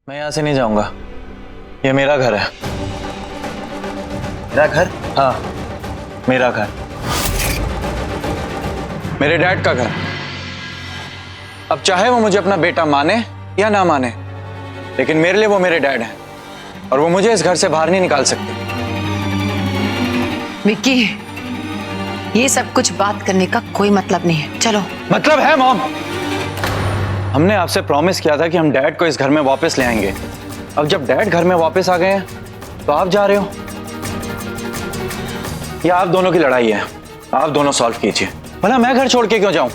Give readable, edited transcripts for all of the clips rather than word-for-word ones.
मैं यहाँ से नहीं जाऊंगा। ये मेरा घर है। मेरा घर? हाँ, मेरा घर, मेरे डैड का घर। अब चाहे वो मुझे अपना बेटा माने या ना माने, लेकिन मेरे लिए वो मेरे डैड हैं और वो मुझे इस घर से बाहर नहीं निकाल सकते। विक्की, ये सब कुछ बात करने का कोई मतलब नहीं है। चलो। मतलब है मॉम। हमने आपसे प्रॉमिस किया था कि हम डैड को इस घर में वापस ले आएंगे। अब जब डैड घर में वापस आ गए हैं तो आप जा रहे हो। ये आप दोनों की लड़ाई है, आप दोनों सॉल्व कीजिए। भला मैं घर छोड़ के क्यों जाऊं?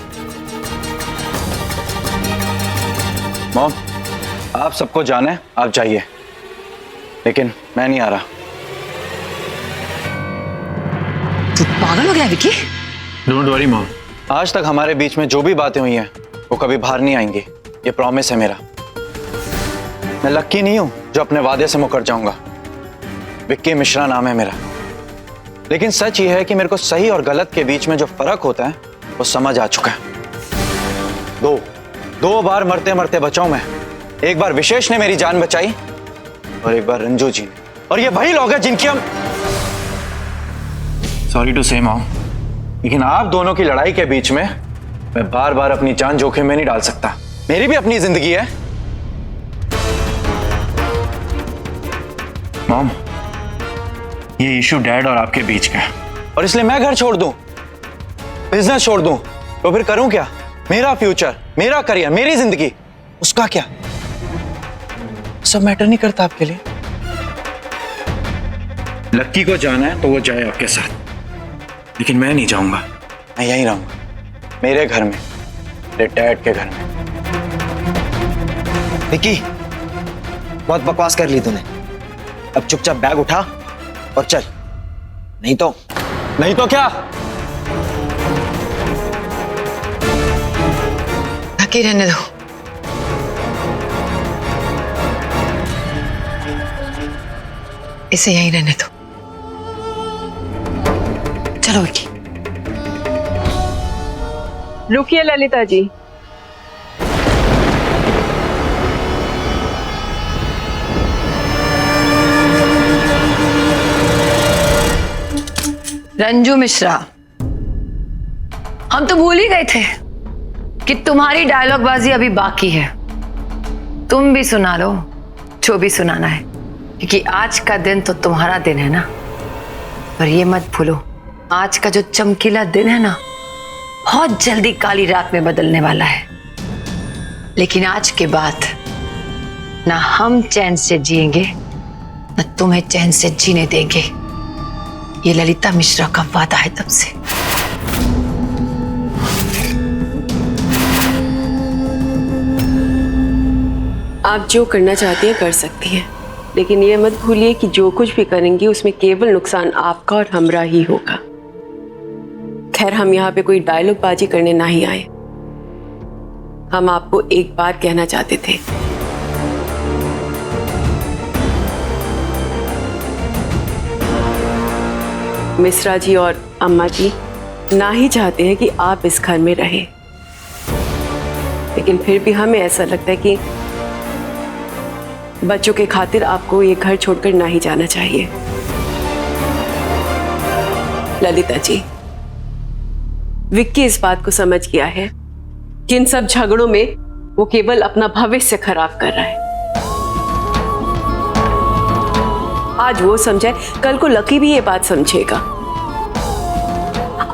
मॉम, आप सबको जाना है, आप जाइए, लेकिन मैं नहीं आ रहा। तू पागल हो गया विक्की? डोंट वरी मॉम, आज तक हमारे बीच में जो भी बातें हुई हैं वो कभी बाहर नहीं आएंगी, ये प्रॉमिस है मेरा। मैं लक्की नहीं हूं जो अपने वादे से मुकर जाऊंगा। विक्की मिश्रा नाम है मेरा, लेकिन सच ये है कि मेरे को सही और गलत के बीच में जो फर्क होता है वो समझ आ चुका है। दो बार मरते मरते बचाऊं मैं। एक बार विशेष ने मेरी जान बचाई और एक बार रंजू जी ने, और ये वही लोग हैं जिनकी हम, सॉरी टू से मॉम, लेकिन आप दोनों की लड़ाई के बीच में मैं बार बार अपनी जान जोखिम में नहीं डाल सकता। मेरी भी अपनी जिंदगी है। मॉम, ये इशू डैड और आपके बीच का है और इसलिए मैं घर छोड़ दूं, बिजनेस छोड़ दूं तो फिर करूं क्या? मेरा फ्यूचर, मेरा करियर, मेरी जिंदगी, उसका क्या? सब मैटर नहीं करता आपके लिए। लक्की को जाना है तो वो जाए आपके साथ, लेकिन मैं नहीं जाऊंगा। मैं यहीं रहूंगा, मेरे घर में, मेरे डैड के घर में। विक्की, बहुत बकवास कर ली तूने। अब चुपचाप बैग उठा और चल, नहीं तो क्या? ढके रहने दो। इसे यहीं रहने दो। चलो विक्की। रुकिए ललिता जी, रंजू मिश्रा, हम तो भूल ही गए थे कि तुम्हारी डायलॉग बाजी अभी बाकी है। तुम भी सुना लो जो भी सुनाना है, क्योंकि आज का दिन तो तुम्हारा दिन है ना। पर ये मत भूलो, आज का जो चमकीला दिन है ना, बहुत जल्दी काली रात में बदलने वाला है। लेकिन आज के बाद ना हम चैन से जिएंगे, ना तुम्हें चैन से जीने देंगे। ये ललिता मिश्रा का वादा है तब से। आप जो करना चाहती हैं कर सकती हैं, लेकिन ये मत भूलिए कि जो कुछ भी करेंगी उसमें केवल नुकसान आपका और हमरा ही होगा। खैर, हम यहाँ पे कोई डायलॉग बाजी करने नहीं आए। हम आपको एक बात कहना चाहते थे। मिश्रा जी और अम्मा जी ना ही चाहते हैं कि आप इस घर में रहें, लेकिन फिर भी हमें ऐसा लगता है कि बच्चों के खातिर आपको ये घर छोड़कर ना ही जाना चाहिए। ललिता जी, विक्की इस बात को समझ गया है कि इन सब झगड़ों में वो केवल अपना भविष्य खराब कर रहा है। आज वो समझे, कल को लकी भी ये बात समझेगा।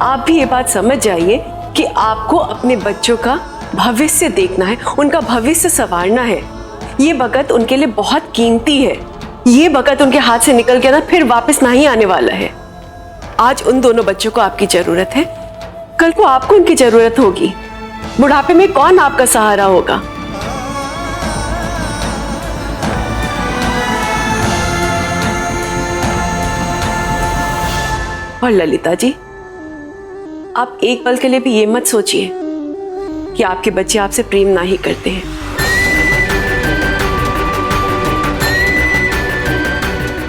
आप भी ये बात समझ जाइए कि आपको अपने बच्चों का भविष्य देखना है, उनका भविष्य संवारना है। ये वक्त उनके लिए बहुत कीमती है। ये वक्त उनके हाथ से निकल के ना फिर वापस नहीं आने वाला है। आज उन दोनों बच्चों को आपकी जरूरत है, कल को आपको उनकी जरूरत होगी। बुढ़ापे में कौन आपका सहारा होगा? और ललिता जी, आप एक पल के लिए भी ये मत सोचिए कि आपके बच्चे आपसे प्रेम ना ही करते हैं।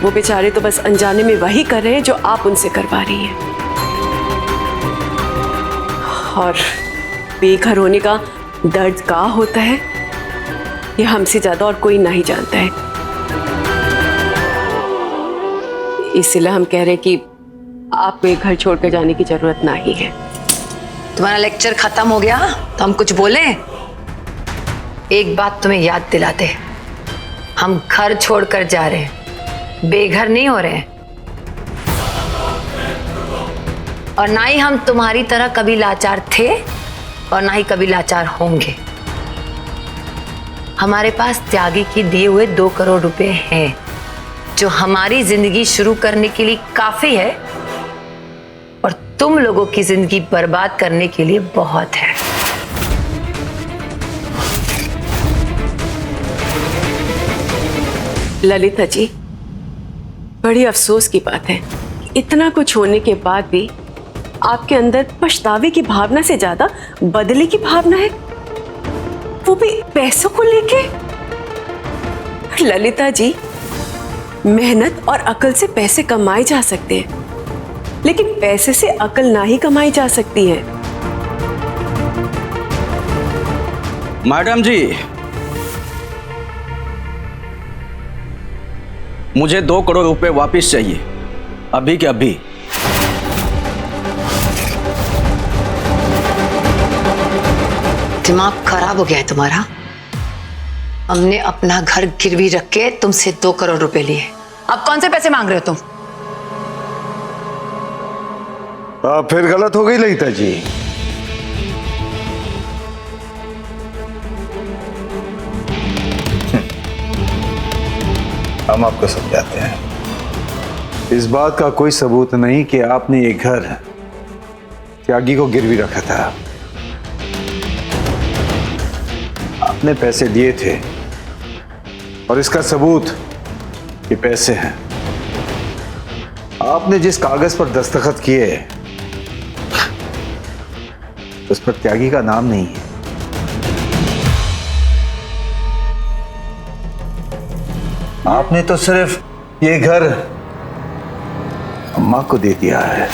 वो बेचारे तो बस अनजाने में वही कर रहे हैं जो आप उनसे करवा रही हैं। और बेघर होने का दर्द क्या होता है ये हमसे ज्यादा और कोई नहीं जानता है। इसलिए हम कह रहे हैं कि आपको ये घर छोड़कर जाने की जरूरत नहीं है। तुम्हारा लेक्चर खत्म हो गया तो हम कुछ बोले? एक बात तुम्हें याद दिलाते, हम घर छोड़कर जा रहे हैं, बेघर नहीं हो रहे हैं। और ना ही हम तुम्हारी तरह कभी लाचार थे और ना ही कभी लाचार होंगे। हमारे पास त्यागी के दिए हुए 2 करोड़ रुपए हैं, जो हमारी जिंदगी शुरू करने के लिए काफी है और तुम लोगों की जिंदगी बर्बाद करने के लिए बहुत है। ललिता जी, बड़ी अफसोस की बात है, इतना कुछ होने के बाद भी आपके अंदर पछतावे की भावना से ज्यादा बदले की भावना है, वो भी पैसों को लेके। ललिता जी, मेहनत और अकल से पैसे कमाए जा सकते हैं, लेकिन पैसे से अकल ना ही कमाई जा सकती है। मैडम जी, मुझे 2 करोड़ रुपए वापस चाहिए, अभी के अभी। दिमाग खराब हो गया है तुम्हारा? हमने अपना घर गिरवी रख के तुमसे 2 करोड़ रुपए लिए, अब कौन से पैसे मांग रहे हो तुम? फिर गलत हो गई ललिता जी। हम आपको समझाते हैं। इस बात का कोई सबूत नहीं कि आपने ये घर त्यागी को गिरवी रखा था। आपने पैसे दिए थे और इसका सबूत ये पैसे हैं। आपने जिस कागज पर दस्तखत किए उस पर त्यागी का नाम नहीं है। आपने तो सिर्फ ये घर अम्मा को दे दिया है।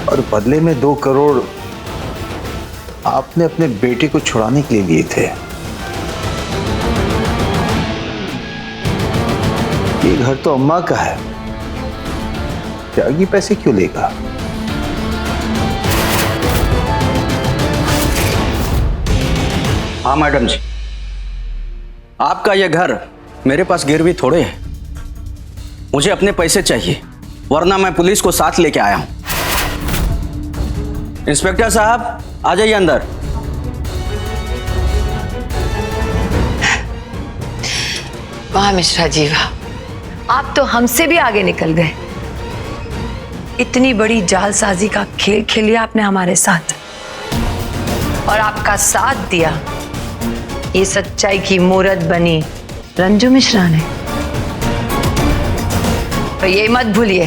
और बदले में 2 करोड़ आपने अपने बेटे को छुड़ाने के लिए दिए थे। ये घर तो अम्मा का है, त्यागी पैसे क्यों लेगा? हाँ मैडम जी, आपका यह घर मेरे पास गिरवी थोड़े है। मुझे अपने पैसे चाहिए, वरना मैं पुलिस को साथ लेके आया हूं। इंस्पेक्टर साहब, आ जाइए अंदर। वाह मिश्रा जी वाह, आप तो हमसे भी आगे निकल गए। इतनी बड़ी जालसाजी का खेल खेलिया आपने हमारे साथ, और आपका साथ दिया ये सच्चाई की मूरत बनी रंजू मिश्रा ने। तो ये मत भूलिए,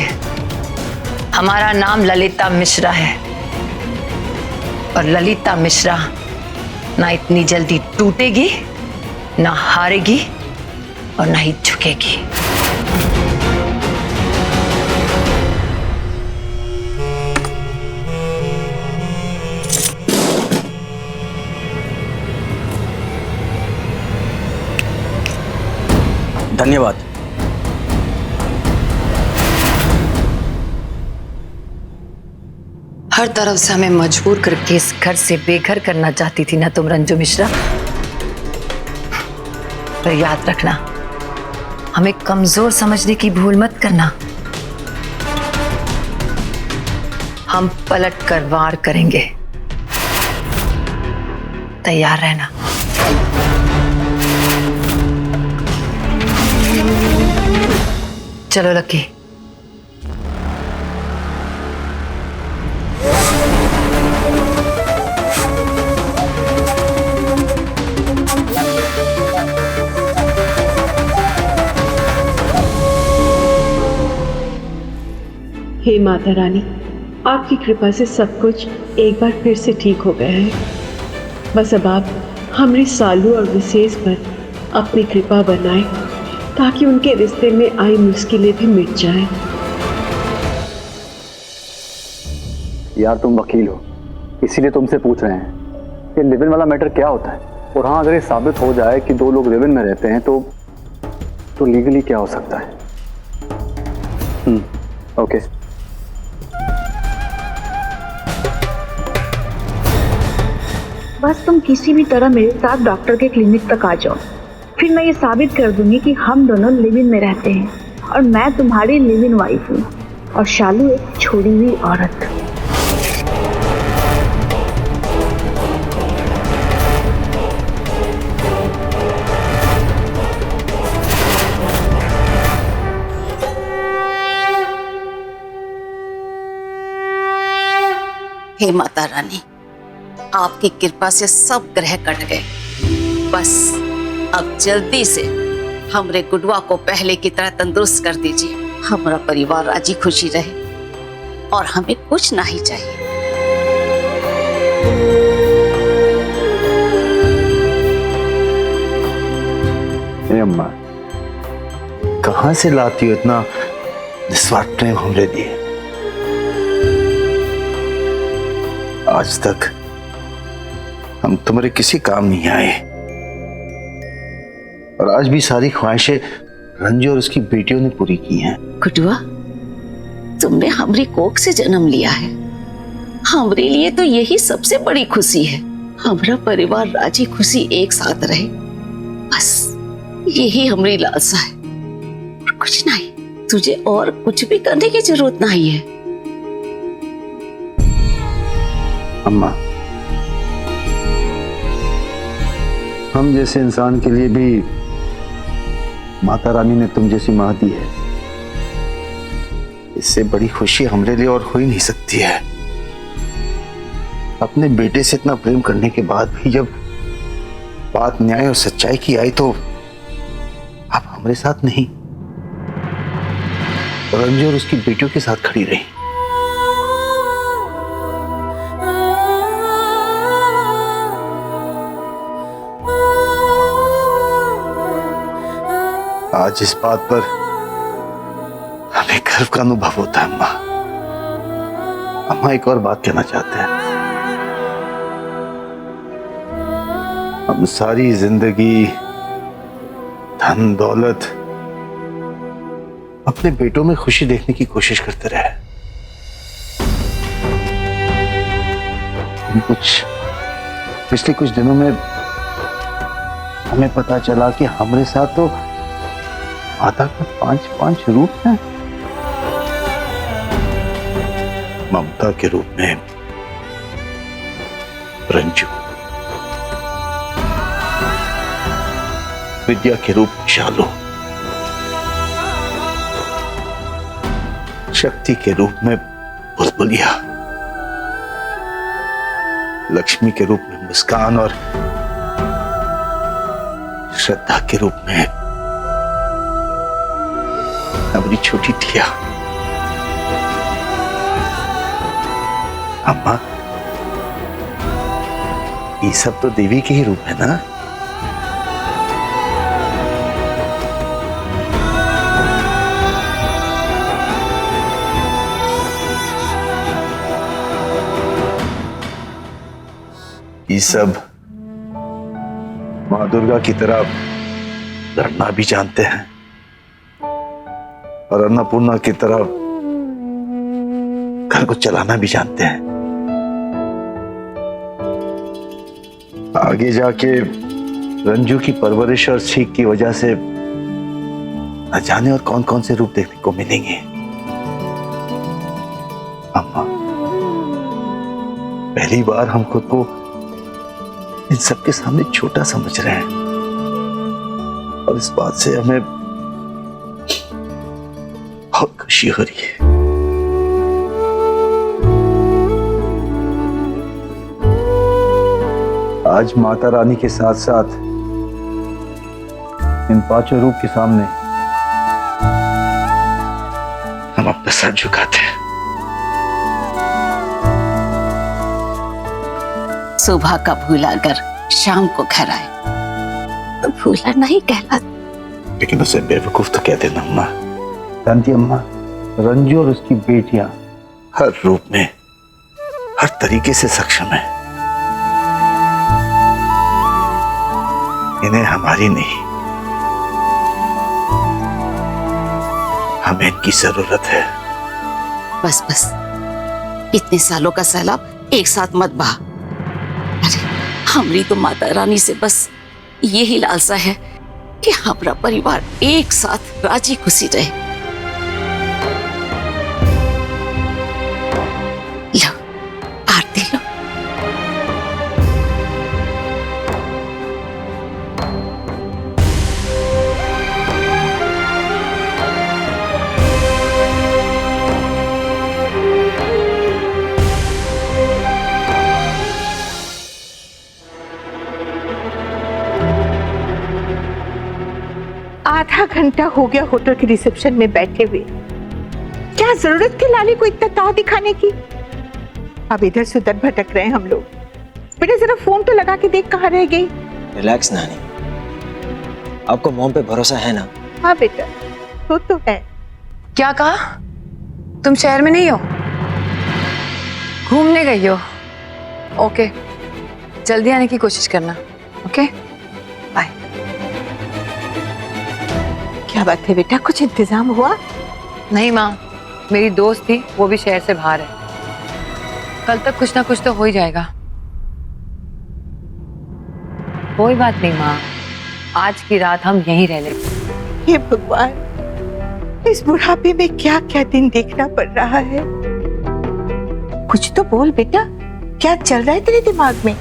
हमारा नाम ललिता मिश्रा है, और ललिता मिश्रा ना इतनी जल्दी टूटेगी, ना हारेगी, और ना ही झुकेगी। धन्यवाद। हर तरफ से हमें मजबूर करके इस घर से बेघर करना चाहती थी ना तुम रंजू मिश्रा। पर याद रखना, हमें कमजोर समझने की भूल मत करना। हम पलट कर वार करेंगे, तैयार रहना। चलो लकी। हे माता रानी, आपकी कृपा से सब कुछ एक बार फिर से ठीक हो गया है। बस अब आप हमारे सालू और विशेष पर अपनी कृपा बनाएं, ताकि उनके रिश्ते में आई मुश्किलें भी मिट जाएं। यार तुम वकील हो, इसीलिए तुमसे पूछ रहे हैं कि लिव इन वाला मैटर क्या होता है, और हाँ, अगर ये साबित हो जाए कि दो लोग लिव इन में रहते हैं तो लीगली क्या हो सकता है। ओके। बस तुम किसी भी तरह मेरे साथ डॉक्टर के क्लिनिक तक आ जाओ, फिर मैं ये साबित कर दूंगी कि हम दोनों लिव इन में रहते हैं और मैं तुम्हारी लिव इन वाइफ हूँ और शालू एक छोड़ी हुई औरत। हे माता रानी, आपकी कृपा से सब ग्रह कट गए। बस अब जल्दी से हमरे गुडवा को पहले की तरह तंदुरुस्त कर दीजिए। हमारा परिवार राजी खुशी रहे और हमें कुछ नहीं चाहिए। अम्मा, कहां से लाती हो इतना निस्वार्थ प्रेम हमरे लिए? आज तक हम तुम्हारे किसी काम नहीं आए और आज भी सारी ख्वाहिशें रंजू और उसकी बेटियों ने पूरी की हैं। गुडवा, तुमने हमारी कोख से जन्म लिया है। हमारे लिए तो यही सबसे बड़ी खुशी है। हमारा परिवार राजी खुशी एक साथ रहे, बस यही हमारी लालसा है, और कुछ नहीं। तुझे और कुछ भी करने की जरूरत नहीं है। अम्मा, हम जैसे इंसान के लिए भी माता रानी ने तुम जैसी मां दी है। इससे बड़ी खुशी हमारे लिए और हो ही नहीं सकती है। अपने बेटे से इतना प्रेम करने के बाद भी जब बात न्याय और सच्चाई की आई तो आप हमारे साथ नहीं, रंजू और उसकी बेटियों के साथ खड़ी रही। आज इस बात पर हमें गर्व का अनुभव होता है। अम्मा, अम्मा एक और बात कहना चाहते हैं। हम सारी जिंदगी धन दौलत अपने बेटों में खुशी देखने की कोशिश करते रहे। पिछले कुछ दिनों में हमें पता चला कि हमारे साथ तो माता के 5 रूप हैं। ममता के रूप में रंजू, विद्या के रूप में शालू, शक्ति के रूप में बुलबुलिया, लक्ष्मी के रूप में मुस्कान और श्रद्धा के रूप में हमारी छोटी टिया। अम्मा, ये सब तो देवी के ही रूप है ना? ये सब मां दुर्गा की तरह लड़ना भी जानते हैं और अन्नपूर्णा की तरह घर को चलाना भी जानते हैं। आगे जाके रंजू की परवरिश और सीख की वजह से न जाने और कौन कौन से रूप देखने को मिलेंगे। अम्मा, पहली बार हम खुद को इन सबके सामने छोटा समझ रहे हैं और इस बात से हमें बहुत खुशी हो रही है। आज माता रानी के साथ साथ इन 5 रूप के सामने हम अपना सर झुकाते हैं। सुबह का भूला अगर शाम को घर आए तो भूला नहीं कहलाता। लेकिन उसे बेवकूफ तो कहते ना अम्मा। जानती अम्मा, रंजू और उसकी बेटियां हर रूप में हर तरीके से सक्षम है। इन्हें हमारी नहीं, हमें इनकी जरूरत है। बस बस, इतने सालों का सैलाब एक साथ मत बहा। अरे हमरी तो माता रानी से बस यही लालसा है कि हमारा परिवार एक साथ राजी खुशी रहे। लो आरती लो। आधा घंटा हो गया होटल के रिसेप्शन में बैठे हुए। क्या जरूरत थी लाली को इतना ताव दिखाने की? अब इधर से उधर भटक रहे हैं हम लोग। बेटा जरा फोन तो लगा के देख कहाँ रह गई। रिलैक्स नानी, आपको मॉम पे भरोसा है ना? हाँ बेटा, तो है। क्या कहा? तुम शहर में नहीं हो, घूमने गई हो? ओके, जल्दी आने की कोशिश करना। Okay bye. क्या बात है बेटा, कुछ इंतजाम हुआ? नहीं माँ, मेरी दोस्त थी, वो भी शहर से बाहर है। कल तक कुछ ना कुछ तो हो ही जाएगा। कोई बात नहीं माँ, आज की रात हम यहीं रह लेंगे। हे भगवान, इस बुढ़ापे में क्या क्या दिन देखना पड़ रहा है। कुछ तो बोल बेटा, क्या चल रहा है तेरे दिमाग में?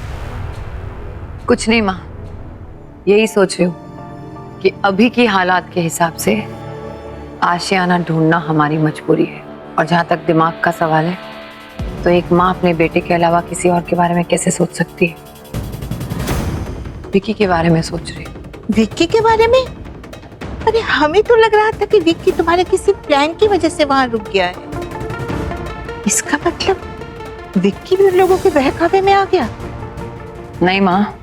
कुछ नहीं माँ, यही सोच रही हूँ कि अभी की हालात के हिसाब से आशियाना ढूंढना हमारी मजबूरी है। और जहाँ तक दिमाग का सवाल है, तो एक माँ अपने बेटे के अलावा किसी और के बारे में कैसे सोच सकती है? विक्की के बारे में सोच रही। विक्की के बारे में? अरे हमें तो लग रहा था कि विक्की तुम्हारे किसी प्लान की वजह से वहां रुक गया है। इसका मतलब विक्की भी उन लोगों के बहकावे में आ गया? नहीं माँ,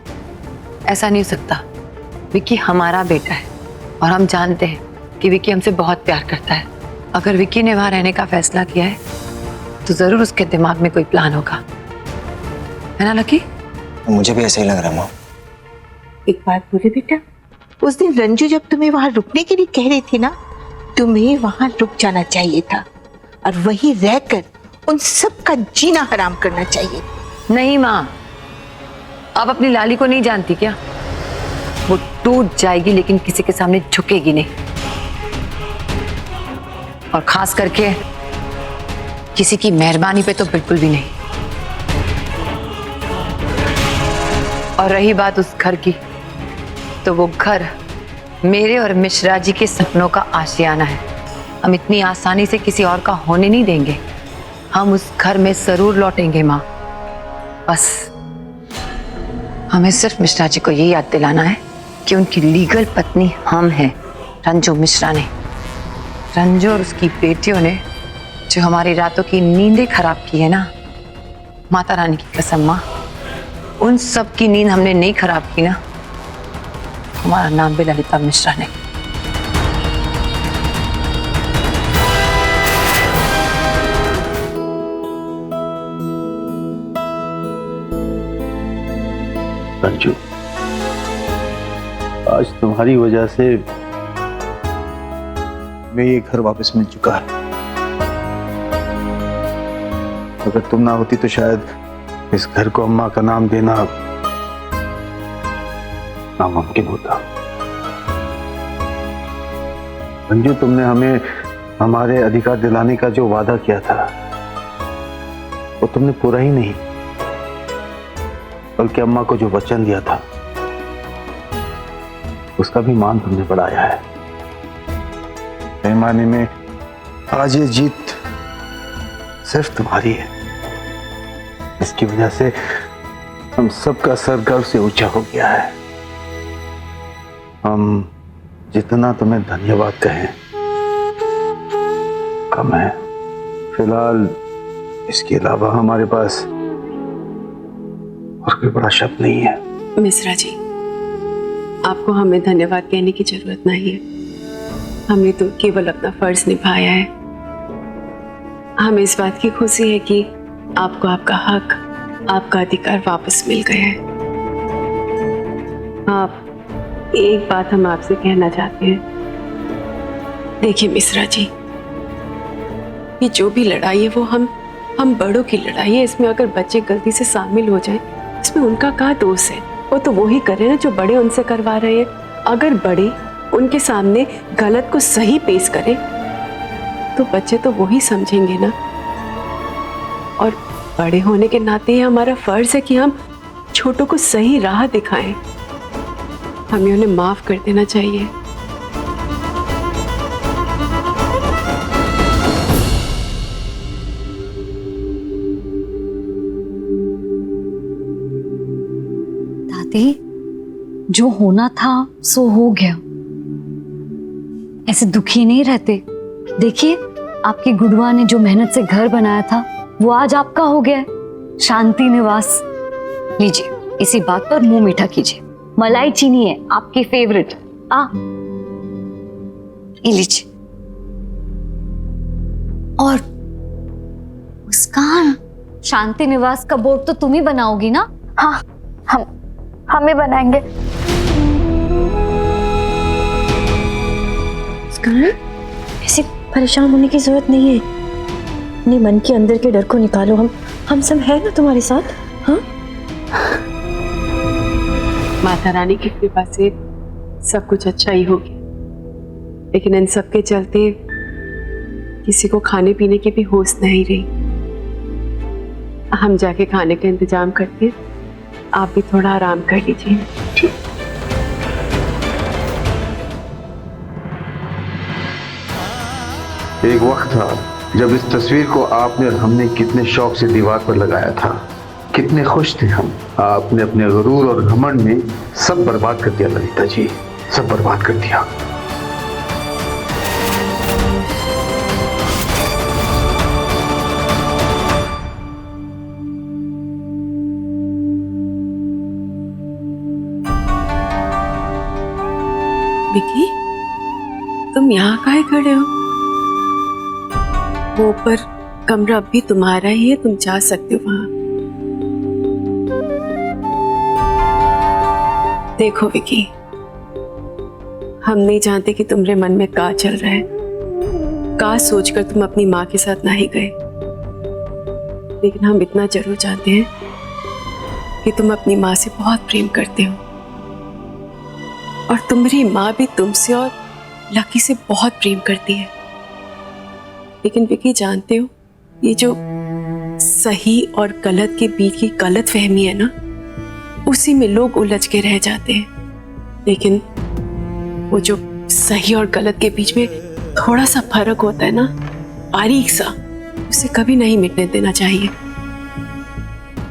ऐसा नहीं हो सकता। विक्की हमारा बेटा है और हम जानते हैं कि विक्की हमसे बहुत प्यार करता है। अगर विक्की ने वहां रहने का फैसला किया है तो जरूर उसके दिमाग में कोई प्लान होगा, है ना लकी? मुझे भी ऐसा ही लग रहा है मॉम। एक बात बोले बेटा, उस दिन रंजू जब तुम्हें वहां रुकने के लिए कह रही थी ना, तुम्हें वहां रुक जाना चाहिए था और वहीं रहकर उन सब का जीना हराम करना चाहिए। नहीं माँ, आप अपनी लाली को नहीं जानती क्या? वो टूट जाएगी लेकिन किसी के सामने झुकेगी नहीं, और खास करके किसी की मेहरबानी पे तो बिल्कुल भी नहीं। और रही बात उस घर की, तो वो घर मेरे और मिश्रा जी के सपनों का आशियाना है। हम इतनी आसानी से किसी और का होने नहीं देंगे। हम उस घर में जरूर लौटेंगे माँ। बस हमें सिर्फ मिश्रा जी को ये याद दिलाना है कि उनकी लीगल पत्नी हम हैं, रंजू मिश्रा ने। रंजू और उसकी बेटियों ने जो हमारी रातों की नींदें खराब की है ना, माता रानी की कसम माँ, उन सब की नींद हमने नहीं खराब की ना, हमारा नाम भी ललिता मिश्रा ने। रंजू, आज तुम्हारी वजह से मैं ये घर वापस मिल चुका है। अगर तुम ना होती तो शायद इस घर को अम्मा का नाम देना नामुमकिन होता। रंजू, तुमने हमें हमारे अधिकार दिलाने का जो वादा किया था वो तुमने पूरा ही नहीं, बल्कि अम्मा को जो वचन दिया था उसका भी मान तुमने बढ़ाया है। पैमाने में आज ये जीत सिर्फ तुम्हारी है। इसकी वजह से हम सबका सर गर्व से ऊंचा हो गया है। हम जितना तुम्हें धन्यवाद कहें कम है। फिलहाल इसके अलावा हमारे पास और कोई बड़ा शब्द नहीं है। मिश्रा जी, आपको हमें धन्यवाद कहने की जरूरत नहीं है। हमने तो केवल अपना फर्ज निभाया है। हमें इस बात की खुशी है कि आपको आपका हक, आपका अधिकार वापस मिल गया है। आप, एक बात हम आपसे कहना चाहते हैं। देखिए मिश्रा जी, ये जो भी लड़ाई है वो हम बड़ों की लड़ाई है। इसमें अगर बच्चे गलती से शामिल हो जाए, इसमें उनका क्या दोष है? वो तो वही करे ना जो बड़े उनसे करवा रहे हैं। अगर बड़े उनके सामने गलत को सही पेश करें तो बच्चे तो वही समझेंगे ना। और बड़े होने के नाते हमारा फर्ज है कि हम छोटों को सही राह दिखाएं। हमें उन्हें माफ कर देना चाहिए। दादी, जो होना था सो हो गया। ऐसे दुखी नहीं रहते। देखिए, आपकी गुड़वा ने जो मेहनत से घर बनाया था वो आज आपका हो गया है, शांति निवास। लीजिए, इसी बात पर मुंह मीठा कीजिए। मलाई चीनी है आपकी फेवरेट। ये लीजिए। और मुस्कान, शांति निवास का बोर्ड तो तुम ही बनाओगी ना? हाँ, हम ही बनाएंगे। ऐसे परेशान होने की जरूरत नहीं है। अपने मन के अंदर के डर को निकालो। हम सब है ना तुम्हारे साथ। हाँ, माता रानी की कृपा से सब कुछ अच्छा ही हो गया, लेकिन इन सब के चलते किसी को खाने पीने की भी होश नहीं रही। हम जाके खाने का इंतजाम करते हैं, आप भी थोड़ा आराम कर लीजिए। एक वक्त था जब इस तस्वीर को आपने और हमने कितने शौक से दीवार पर लगाया था। कितने खुश थे हम। आपने अपने गुरूर और घमंड में सब बर्बाद कर दिया ललिता जी, सब बर्बाद कर दिया। विकी, तुम यहाँ काहे खड़े हो? वो ऊपर कमरा अब भी तुम्हारा ही है, तुम जा सकते हो वहां। देखो विकी, हम नहीं जानते कि तुम्हारे मन में क्या चल रहा है, क्या सोचकर तुम अपनी माँ के साथ नहीं गए, लेकिन हम इतना जरूर जानते हैं कि तुम अपनी माँ से बहुत प्रेम करते हो और तुम्हारी माँ भी तुमसे और लकी से बहुत प्रेम करती है। लेकिन विकी, जानते हो, ये जो सही और गलत के बीच की गलत फहमी है ना, उसी में लोग उलझ के रह जाते हैं। लेकिन वो जो सही और गलत के बीच में थोड़ा सा फर्क होता है ना, बारीक सा, उसे कभी नहीं मिटने देना चाहिए।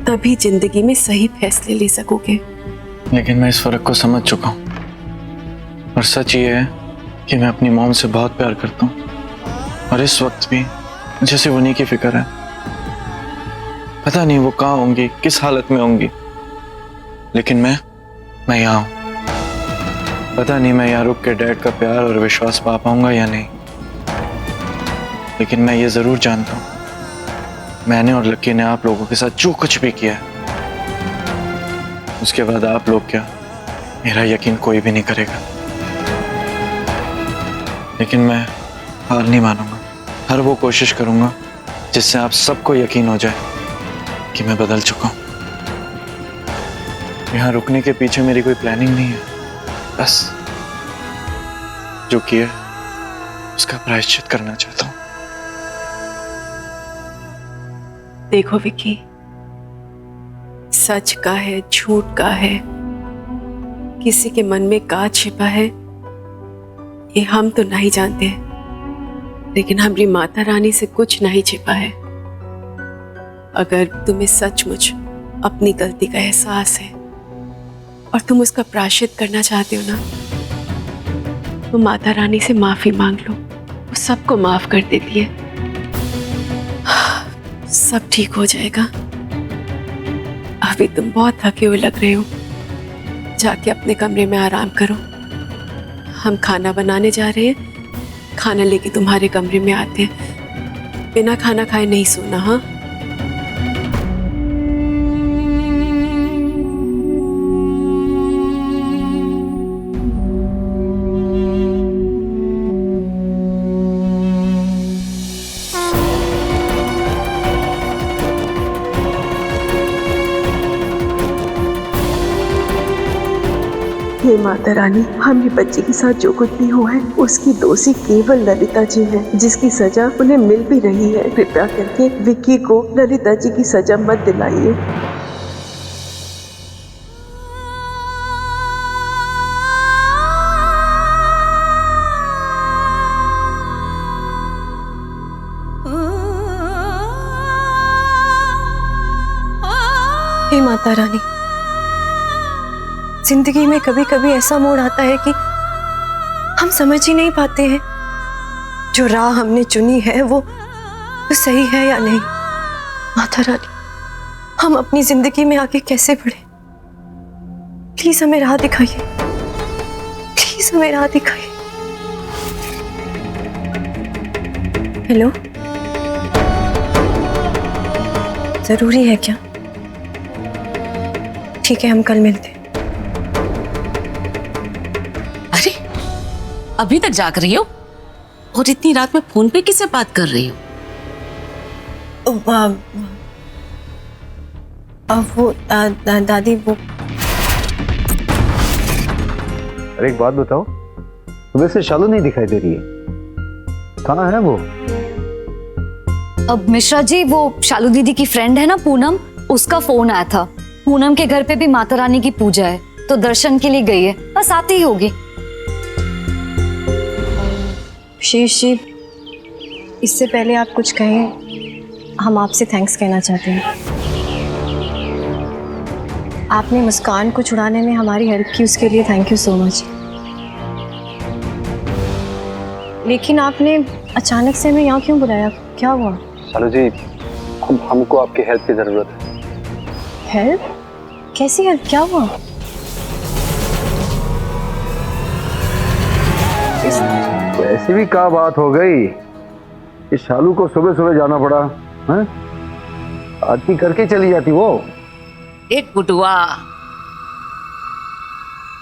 तभी जिंदगी में सही फैसले ले सकोगे। लेकिन मैं इस फर्क को समझ चुका हूँ और सच ये है कि मैं अपनी मॉम से बहुत प्यार करता हूँ और इस वक्त भी मुझे सिर्फ उन्हीं की फिक्र है। पता नहीं वो कहाँ होंगी, किस हालत में होंगी, लेकिन मैं यहाँ हूँ। पता नहीं मैं यहाँ रुक के डैड का प्यार और विश्वास पा पाऊंगा या नहीं, लेकिन मैं ये जरूर जानता हूँ, मैंने और लक्की ने आप लोगों के साथ जो कुछ भी किया है, उसके बाद आप लोग क्या, मेरा यकीन कोई भी नहीं करेगा। लेकिन मैं हार नहीं मानूंगा। हर वो कोशिश करूंगा जिससे आप सबको यकीन हो जाए कि मैं बदल चुका हूं। यहाँ रुकने के पीछे मेरी कोई प्लानिंग नहीं है, बस जो किया उसका प्रायश्चित करना चाहता हूं। देखो विकी, सच का है, झूठ का है, किसी के मन में क्या छिपा है, ये हम तो नहीं जानते, लेकिन हमारी माता रानी से कुछ नहीं छिपा है। अगर तुम्हें सचमुच अपनी गलती का एहसास है और तुम उसका प्रायश्चित करना चाहते हो ना, तो माता रानी से माफी मांग लो, वो सबको माफ कर देती है। सब ठीक हो जाएगा। अभी तुम बहुत थके हुए लग रहे हो, जाके अपने कमरे में आराम करो। हम खाना बनाने जा रहे हैं, खाना लेके तुम्हारे कमरे में आते हैं। बिना खाना खाए नहीं सोना, हाँ? हे माता रानी, हमारे बच्चे के साथ जो कुछ भी हुआ है उसकी दोषी केवल ललिता जी है, जिसकी सजा उन्हें मिल भी रही है। कृपया करके विक्की को ललिता जी की सजा मत दिलाइए। हे माता रानी, जिंदगी में कभी कभी ऐसा मोड़ आता है कि हम समझ ही नहीं पाते हैं जो राह हमने चुनी है वो सही है या नहीं। माता रानी, हम अपनी जिंदगी में आगे कैसे बढ़े? प्लीज हमें राह दिखाइए, प्लीज हमें राह दिखाइए। हेलो, जरूरी है क्या? ठीक है, हम कल मिलते हैं। अरे अभी तक जाग रही हो और इतनी रात में फोन पे किससे बात कर रही हो? वो दादी वो। अरे एक बात बताओ, सुबह से शालू नहीं दिखाई दे रही है, कहाँ है वो? अब मिश्रा जी, वो शालू दीदी की फ्रेंड है ना पूनम, उसका फोन आया था। पूनम के घर पे भी माता रानी की पूजा है तो दर्शन के लिए गई है, बस आती ही होगी। शीश जी, इससे पहले आप कुछ कहें, हम आपसे थैंक्स कहना चाहते हैं। आपने मुस्कान को छुड़ाने में हमारी हेल्प की, उसके लिए थैंक यू सो मच। लेकिन आपने अचानक से हमें यहाँ क्यों बुलाया? क्या हुआ? शालू जी, हमको आपकी हेल्प की जरूरत है। हेल्प? कैसी हेल्प? क्या हुआ? ऐसी भी क्या बात हो गई कि शालू को सुबह सुबह जाना पड़ा? हैं? आरती करके चली जाती वो। एक गुडुआ,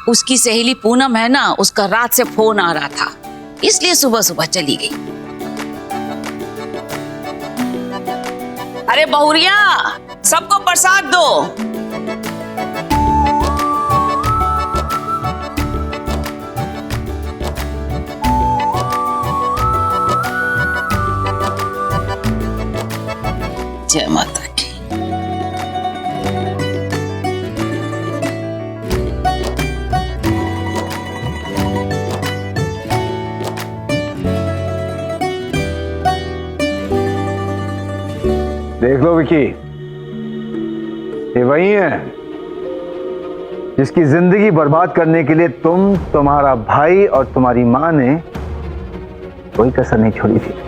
उसकी सहेली पूनम है ना, उसका रात से फोन आ रहा था, इसलिए सुबह सुबह चली गई। अरे बहुरिया, सबको प्रसाद दो। जय माता की। देख लो विकी, ये वही है जिसकी जिंदगी बर्बाद करने के लिए तुम, तुम्हारा भाई और तुम्हारी मां ने कोई कसर नहीं छोड़ी थी।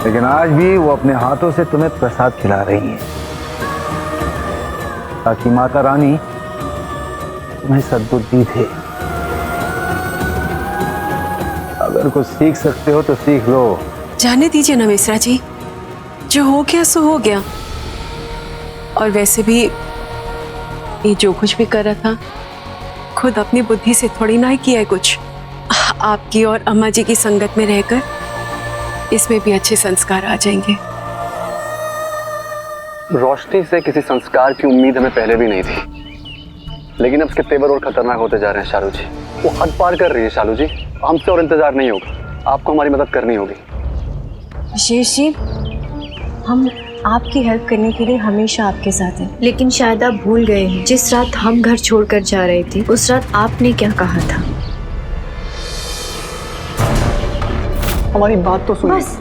लेकिन आज भी वो अपने हाथों से तुम्हें प्रसाद खिला रही है ताकि माता रानी तुम्हें सद्बुद्धि दे। अगर कुछ सीख सकते हो तो सीख लो। जाने दीजिए ना मिश्रा जी, जो हो गया सो हो गया। और वैसे भी ये जो कुछ भी कर रहा था खुद अपनी बुद्धि से थोड़ी ना ही किया है कुछ। आपकी और अम्मा जी की संगत में रहकर इसमें भी अच्छे संस्कार आ जाएंगे। रोशनी से किसी संस्कार की उम्मीद हमें पहले भी नहीं थी, लेकिन अब उसके तेवर और खतरनाक होते जा रहे हैं। शालू जी वो हद पार कर रही है। शालू जी, हमसे और इंतजार नहीं होगा, आपको हमारी मदद करनी होगी। विशेष जी, हम आपकी हेल्प करने के लिए हमेशा आपके साथ हैं। लेकिन शायद आप भूल गए हैं, जिस रात हम घर छोड़कर जा रहे थे उस रात आपने क्या कहा था? हमारी बात तो सुनिए। बस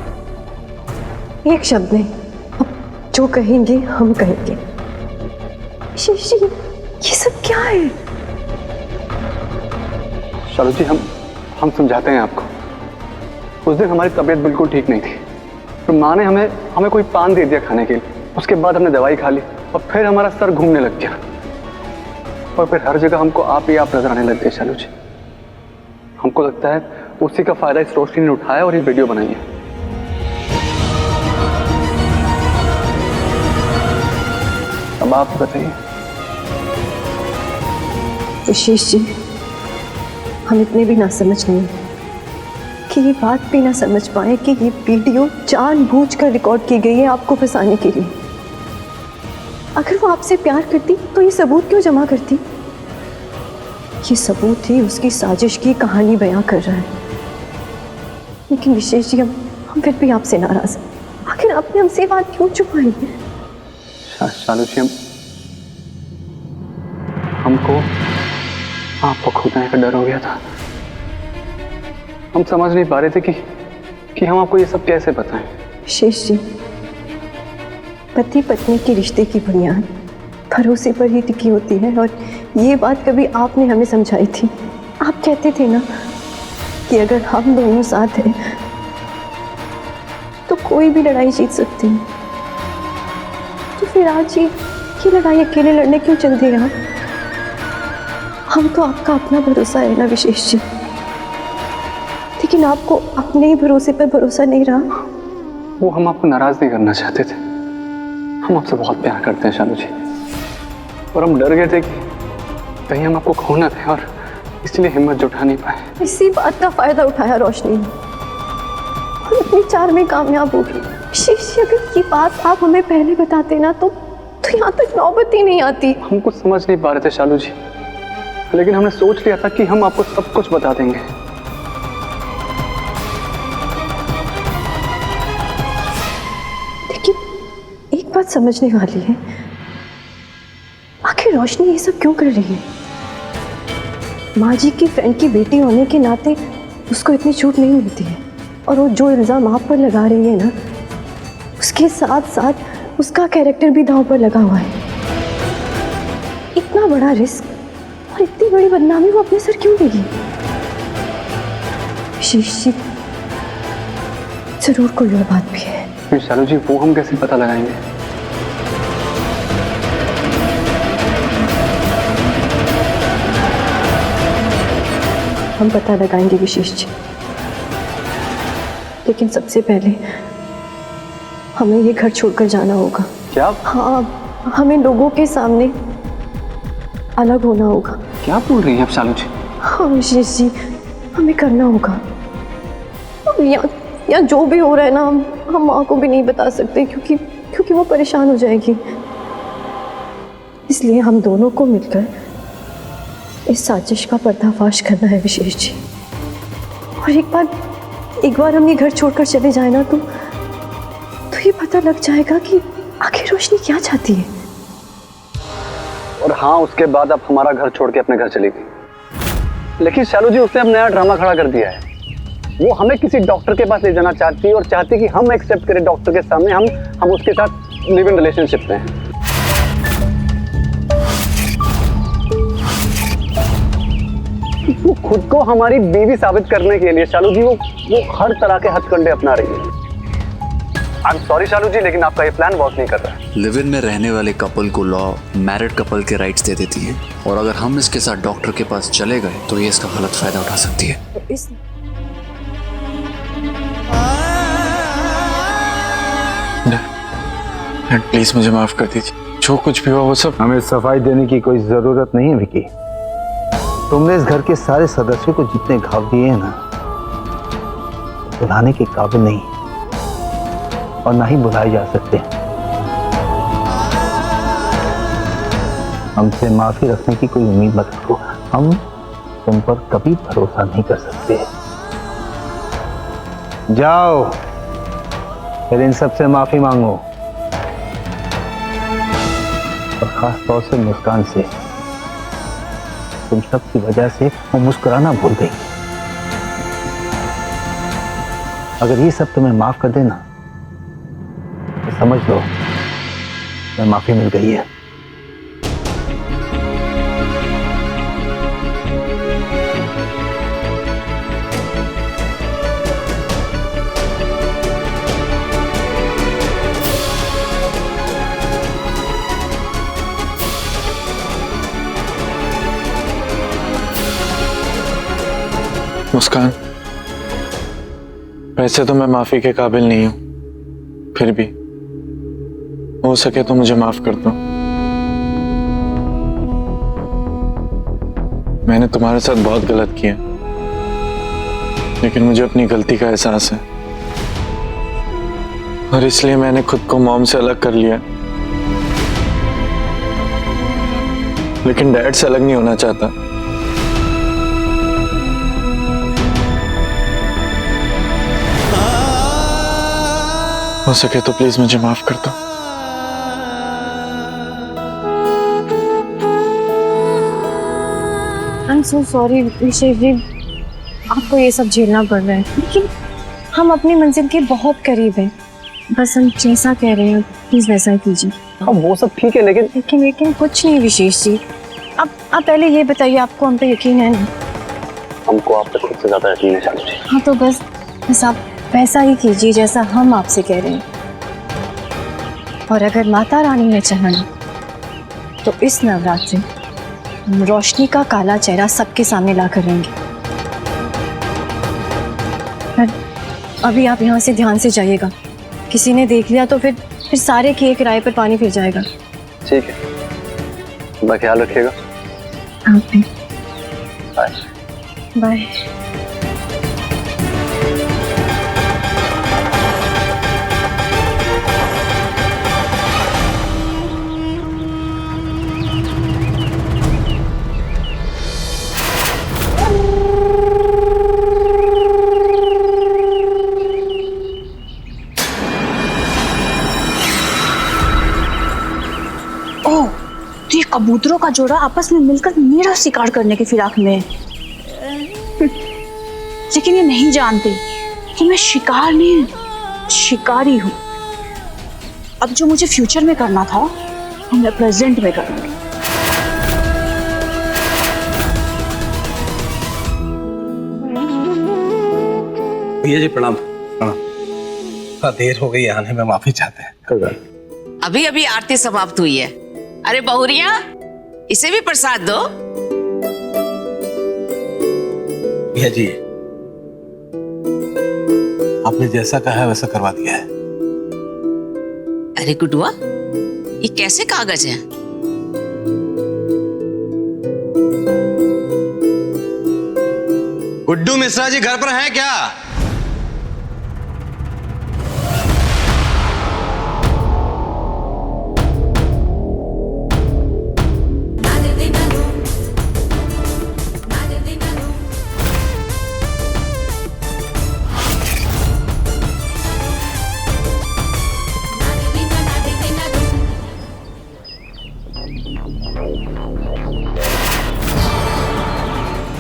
एक शब्द नहीं, अब जो कहेंगे हम कहेंगे। विशेष जी, ये सब क्या है? शालू जी, हम समझाते हैं आपको। उस दिन हमारी तबीयत बिल्कुल ठीक नहीं थी, तो माँ ने हमें कोई पान दे दिया खाने के लिए। उसके बाद हमने दवाई खा ली और फिर हमारा सर घूमने लग गया और फिर हर जगह हमको आप ही आप नजर आने लग गए। शालू जी, हमको लगता है उसी का फायदा इस रोशनी ने उठाया और ये वीडियो बनाई है। अब आप बताइए। विशेष जी, हम इतने भी ना समझ नहीं कि ये बात भी ना समझ पाए कि ये वीडियो जानबूझकर रिकॉर्ड की गई है आपको फंसाने के लिए। अगर वो आपसे प्यार करती तो ये सबूत क्यों जमा करती? ये सबूत ही उसकी साजिश की कहानी बयां कर रहा है। लेकिन विशेष जी, हम फिर भी आपसे नाराज हैं। आखिर आपने हमसे ये बात क्यों छुपाई है? शालू जी, हमको आपको खो देने का डर हो गया था। हम समझ नहीं पा रहे थे कि हम आपको ये सब कैसे बताएं। विशेष जी, पति पत्नी के रिश्ते की बुनियाद भरोसे पर ही टिकी होती है, और ये बात कभी आपने हमें समझाई थी। आप कहते थे ना कि अगर हम दोनों साथ हैं तो कोई भी लड़ाई जीत सकते हैं। तो फिर आज ये लड़ाई अकेले लड़ने क्यों चल दिए आप? हम तो आपका अपना भरोसा है ना विशेष जी, लेकिन आपको अपने ही भरोसे पर भरोसा नहीं रहा। वो हम आपको नाराज नहीं करना चाहते थे। हम आपसे बहुत प्यार करते हैं शालू जी, और हम डर गए थे कि कहीं हम आपको खो ना दें, और इसलिए हिम्मत जुटा नहीं पाए। इसी बात का फायदा उठाया रोशनी ने और अपनी चाल में कामयाब हो गई। विशेष जी, अगर ये बात आप हमें पहले बताते ना तो यहाँ तक नौबत ही नहीं आती। हम कुछ समझ नहीं पा रहे थे शालू जी, लेकिन हमने सोच लिया था कि हम आपको सब कुछ बता देंगे। लेकिन एक बात समझने वाली है, आखिर रोशनी ये सब क्यों कर रही है? माँ जी की फ्रेंड की बेटी होने के नाते उसको इतनी छूट नहीं मिलती है, और वो जो इल्ज़ाम आप पर लगा रही है ना, उसके साथ साथ उसका कैरेक्टर भी दांव पर लगा हुआ है। इतना बड़ा रिस्क और इतनी बड़ी बदनामी वो अपने सर क्यों लेगी? विशेष जी, जरूर कोई और बात भी है। शालू जी, वो हम कैसे पता लगाएंगे? हम पता लगाएंगे विशेष जी, लेकिन सबसे पहले हमें ये घर छोड़कर जाना होगा। क्या? हाँ, हमें लोगों के सामने अलग होना होगा। क्या बोल रही हैं आप शालू जी? हाँ विशेष जी, हमें करना होगा। या जो भी हो रहा है ना, हम माँ को भी नहीं बता सकते, क्योंकि वो परेशान हो जाएगी। इसलिए हम दोनों को मिलकर इस साजिश का पर्दाफाश करना है विशेष जी। और एक बार हम ये घर छोड़कर चले जाए ना तो ये पता लग जाएगा कि आखिर रोशनी क्या चाहती है। और हाँ, उसके बाद आप हमारा घर छोड़ के अपने घर चली गई। लेकिन शालू जी, उसने अब नया ड्रामा खड़ा कर दिया है। वो हमें किसी डॉक्टर के पास ले जाना चाहती है और चाहती कि हम एक्सेप्ट करें डॉक्टर के सामने हम उसके साथ लिव इन रिलेशनशिप में हैं। वो खुद को हमारी बीवी साबित करने के लिए शालू जी वो हर तरह के हथकंडे अपना रही है। आई एम सॉरी शालू जी, लेकिन आपका ये प्लान वर्क नहीं कर रहा है। लिव इन में रहने वाले कपल को लॉ मैरिड कपल के राइट्स दे देती है, और अगर हम इसके साथ डॉक्टर के पास चले गए तो ये इसका गलत फायदा उठा सकती है। प्लीज मुझे माफ कर दीजिए, जो कुछ भी हुआ वो सब। हमें सफाई देने की कोई जरूरत नहीं है विकी। तुमने इस घर के सारे सदस्यों को जितने घाव दिए हैं ना, बुलाने के काबिल नहीं और ना ही बुलाए जा सकते। हमसे माफी रखने की कोई उम्मीद मत करो, हम तुम पर कभी भरोसा नहीं कर सकते। जाओ फिर इन सब से माफी मांगो, और खास तौर से मुस्कान से। तुम सब की वजह से वो मुस्कुराना भूल गई। अगर ये सब तुम्हें माफ कर देना तो समझ लो मैं माफी मिल गई है। मुस्कान, वैसे तो मैं माफी के काबिल नहीं हूं, फिर भी हो सके तो मुझे माफ कर दो। मैंने तुम्हारे साथ बहुत गलत किया, लेकिन मुझे अपनी गलती का एहसास है, और इसलिए मैंने खुद को मॉम से अलग कर लिया। लेकिन डैड से अलग नहीं होना चाहता। हो सके तो प्लीज मुझे माफ कर दो। आई एम सो सॉरी विशेष जी, आपको ये सब झेलना पड़ रहा है, लेकिन हम अपनी मंजिल के बहुत करीब हैं। बस हम जैसा कह रहे हैं प्लीज वैसा ही कीजिए। हाँ वो सब ठीक है, लेकिन कुछ नहीं विशेष जी। आप पहले ये बताइए, आपको हम पे यकीन है ना? हमको आप पे खुद से ज्यादा यकीन है शालू जी। हाँ तो बस आप वैसा ही कीजिए जैसा हम आपसे कह रहे हैं। और अगर माता रानी ने चाहा तो इस नवरात्रि हम रोशनी का काला चेहरा सबके सामने ला कर रहेंगे। पर अभी आप यहाँ से ध्यान से जाइएगा, किसी ने देख लिया तो फिर सारे के एक राय पर पानी फिर जाएगा। ठीक है, अपना ख्याल रखिएगा। आप भी। Bye bye. ये कबूतरों का जोड़ा आपस में मिलकर मेरा शिकार करने की फिराक में है। लेकिन ये नहीं जानते कि मैं शिकार नहीं, शिकारी हूं। अब जो मुझे फ्यूचर में करना था वो मैं प्रेजेंट में करूंगी। भैया जी प्रणाम। प्रणाम। देर हो गई आने में, माफी चाहते हैं। अभी अभी आरती समाप्त हुई है। अरे बहुरिया, इसे भी प्रसाद दो। भैया जी आपने जैसा कहा है वैसा करवा दिया है। अरे गुडुआ, ये कैसे कागज हैं? गुड्डू मिश्रा जी घर पर हैं क्या?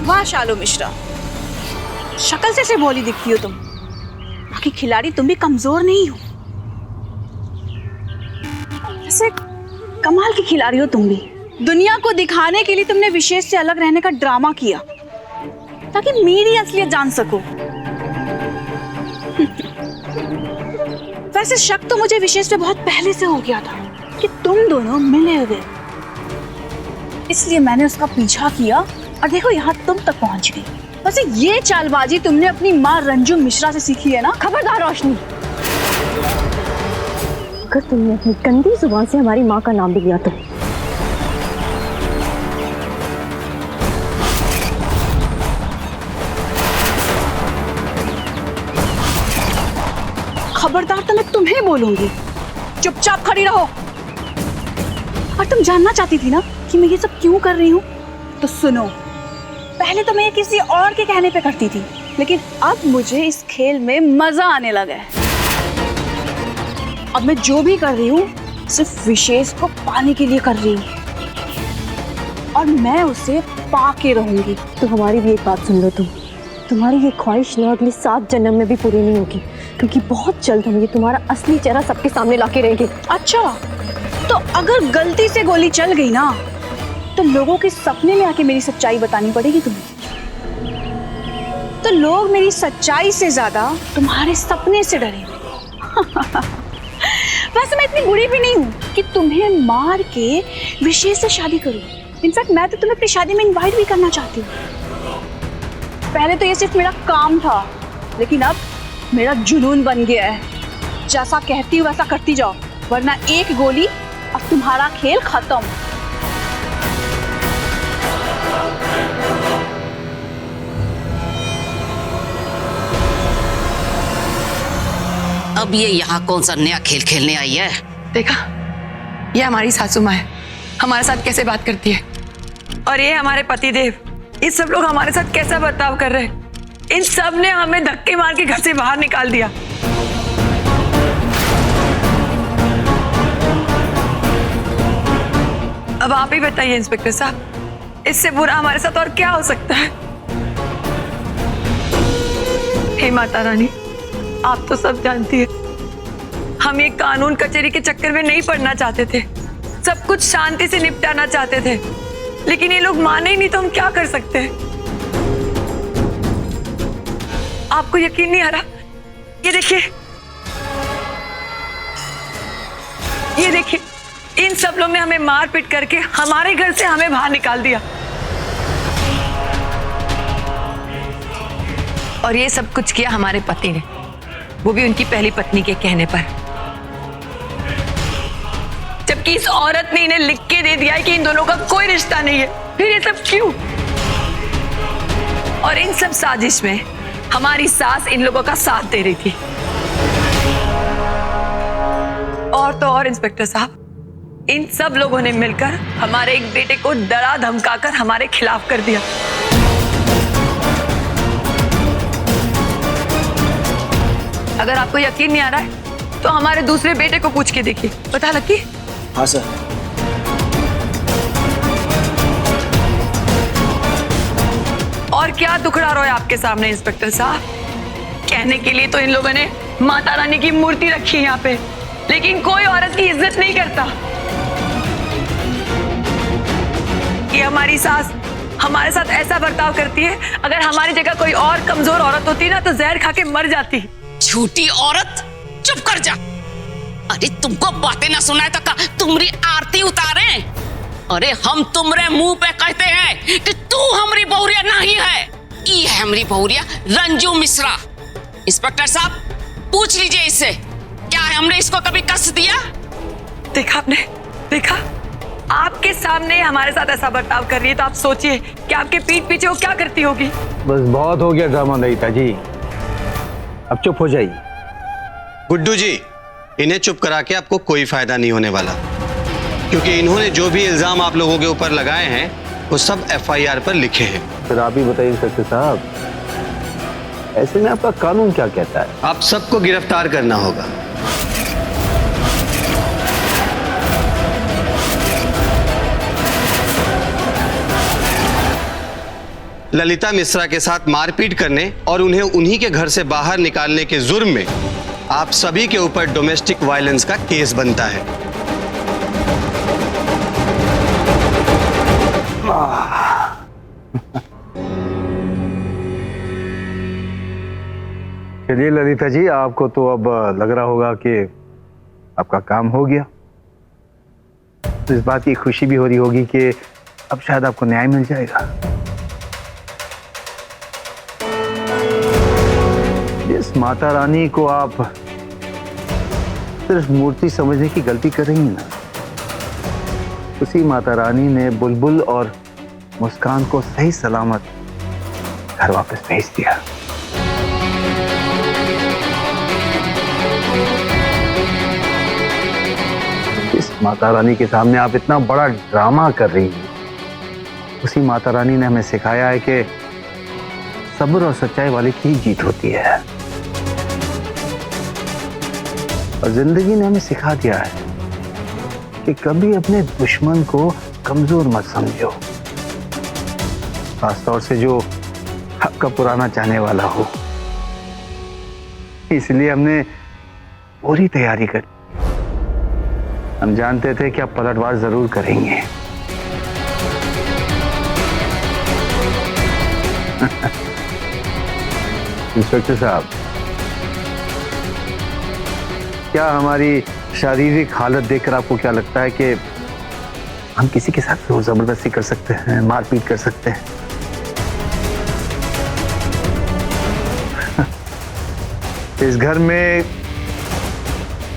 वाह शालू मिश्रा, शक्ल से भोली दिखती हो तुम, बाकी खिलाड़ी तुम भी कमजोर नहीं हो। ऐसे कमाल की खिलाड़ी हो तुम भी। दुनिया को दिखाने के लिए तुमने विशेष से अलग रहने का ड्रामा किया ताकि मेरी असलियत जान सको। वैसे शक तो मुझे विशेष पे बहुत पहले से हो गया था कि तुम दोनों मिले हुए, इसलिए मैंने उसका पीछा किया और देखो यहाँ तुम तक पहुंच गई। वैसे ये चालबाजी तुमने अपनी माँ रंजू मिश्रा से सीखी है ना? खबरदार रोशनी, अगर तुमने अपनी गंदी जुबान से हमारी माँ का नाम भी लिया तो। खबरदार तो मैं तुम्हें बोलूंगी, चुपचाप खड़ी रहो। और तुम जानना चाहती थी ना कि मैं ये सब क्यों कर रही हूँ, तो सुनो। पहले तो मैं ये किसी और के कहने पे करती थी, लेकिन अब मुझे इस खेल में मजा आने लगा है। अब मैं जो भी कर रही हूँ सिर्फ विशेष को पाने के लिए कर रही हूँ और मैं उसे पाके रहूंगी। तो हमारी भी एक बात सुन लो, तुम्हारी ये ख्वाहिश ना अगले 7 जन्म में भी पूरी नहीं होगी, क्योंकि बहुत जल्द हम ये तुम्हारा असली चेहरा सबके सामने लाके रहेंगे। अच्छा, तो अगर गलती से गोली चल गई ना तो लोगों के सपने में आके मेरी सच्चाई बतानी पड़ेगी तुम्हें। तो लोग मेरी सच्चाई से ज्यादा तुम्हारे सपने से डरेंगे। वैसे मैं इतनी बुरी भी नहीं हूँ कि तुम्हें मार के विशेष से शादी करूँ। इनफैक्ट मैं तो तुम्हें अपनी शादी में इनवाइट भी करना चाहती हूँ। पहले तो ये सिर्फ मेरा काम था, लेकिन अब मेरा जुनून बन गया है। जैसा कहती हूँ वैसा करती जाओ, वरना एक गोली और तुम्हारा खेल खत्म। अब ये यहाँ कौन सा नया खेल खेलने आई है? देखा, ये हमारी सासू माँ है, हमारे साथ कैसे बात करती है। और ये हमारे पतिदेव, ये सब लोग हमारे साथ कैसा बर्ताव कर रहे हैं। इन सब ने हमें धक्के मार के घर से बाहर निकाल दिया। अब आप ही बताइए इंस्पेक्टर साहब, इससे बुरा हमारे साथ और क्या हो सकता है। हे माता रानी, आप तो सब जानती है, हम ये कानून कचहरी के चक्कर में नहीं पड़ना चाहते थे, सब कुछ शांति से निपटाना चाहते थे, लेकिन ये लोग माने ही नहीं तो हम क्या कर सकते हैं। आपको यकीन नहीं आ रहा? ये देखिए, ये देखिए, इन सब लोग ने हमें मारपीट करके हमारे घर से हमें बाहर निकाल दिया। और ये सब कुछ किया हमारे पति ने, वो भी उनकी पहली पत्नी के कहने पर, जबकि इस औरत ने इन्हें लिख के दे दिया है कि इन दोनों का कोई रिश्ता नहीं है। फिर ये सब क्यों? और इन सब साजिश में हमारी सास इन लोगों का साथ दे रही थी। और तो और इंस्पेक्टर साहब, इन सब लोगों ने मिलकर हमारे एक बेटे को डरा धमकाकर हमारे खिलाफ कर दिया। अगर आपको यकीन नहीं आ रहा है तो हमारे दूसरे बेटे को पूछ के देखिए। पता लकी? हाँ सर। और क्या दुखड़ा रहा है आपके सामने इंस्पेक्टर साहब? कहने के लिए तो इन लोगों ने माता रानी की मूर्ति रखी है यहाँ पे, लेकिन कोई औरत की इज्जत नहीं करता। ये हमारी सास हमारे साथ ऐसा बर्ताव करती है, अगर हमारी जगह कोई और कमजोर औरत होती ना तो जहर खा के मर जाती। झूठी औरत, चुप कर जा। अरे तुमको बातें ना सुनाए तो का तुम्हारी आरती उतारे। अरे हम तुम्हारे मुंह पे कहते हैं कि तू हमारी बहुरिया नहीं है। ये है हमारी बहुरिया रंजू मिश्रा। इंस्पेक्टर साहब, पूछ लीजिए इससे, क्या है हमने इसको कभी कष्ट दिया? देखा आपने, देखा? आपके सामने हमारे साथ ऐसा बर्ताव कर रही है तो आप सोचिए कि आपके पीठ पीछे वो क्या करती होगी। बस बहुत हो गया ड्रामा ललिता जी, अब चुप हो जाइए। गुड्डू जी, इन्हें चुप करा के आपको कोई फायदा नहीं होने वाला, क्योंकि इन्होंने जो भी इल्जाम आप लोगों के ऊपर लगाए हैं वो सब FIR पर लिखे हैं। फिर आप ही बताइए इंस्पेक्टर साहब, ऐसे में आपका कानून क्या कहता है? आप सबको गिरफ्तार करना होगा। ललिता मिश्रा के साथ मारपीट करने और उन्हें उन्हीं के घर से बाहर निकालने के जुर्म में आप सभी के ऊपर डोमेस्टिक वायलेंस का केस बनता है। चलिए ललिता जी, आपको तो अब लग रहा होगा कि आपका काम हो गया। इस बात की खुशी भी हो रही होगी कि अब शायद आपको न्याय मिल जाएगा। जिस माता रानी को आप सिर्फ मूर्ति समझने की गलती कर रही हैं ना, उसी माता रानी ने बुलबुल और मुस्कान को सही सलामत घर वापस भेज दिया। इस माता रानी के सामने आप इतना बड़ा ड्रामा कर रही हैं, उसी माता रानी ने हमें सिखाया है कि सब्र और सच्चाई वाले की ही जीत होती है। और जिंदगी ने हमें सिखा दिया है कि कभी अपने दुश्मन को कमजोर मत समझो, खासतौर से जो आपका पुराना चाहने वाला हो। इसलिए हमने पूरी तैयारी कर, हम जानते थे कि आप पलटवार जरूर करेंगे। इंस्पेक्टर साहब, क्या हमारी शारीरिक हालत देखकर आपको क्या लगता है कि हम किसी के साथ जोर जबरदस्ती कर सकते हैं, मारपीट कर सकते हैं? इस घर में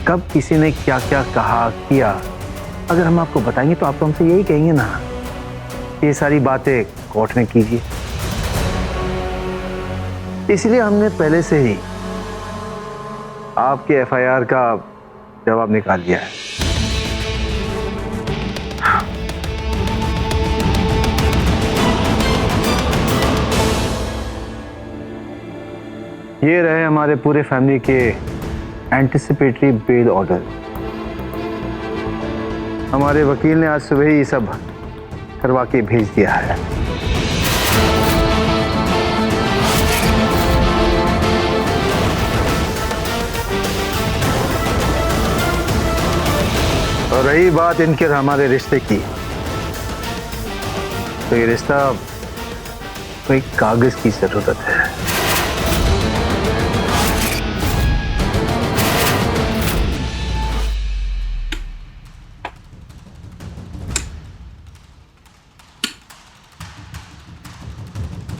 कब किसी ने क्या क्या कहा किया, अगर हम आपको बताएंगे तो आप तो हमसे यही कहेंगे ना, ये सारी बातें कोर्ट में कीजिए। इसलिए हमने पहले से ही आपके FIR का जवाब निकाल लिया है। ये रहे हमारे पूरे फैमिली के एंटिसिपेटरी बेल ऑर्डर। हमारे वकील ने आज सुबह ही सब करवा के भेज दिया है। और रही बात इनके और हमारे रिश्ते की, तो ये रिश्ता कोई कागज की जरूरत है।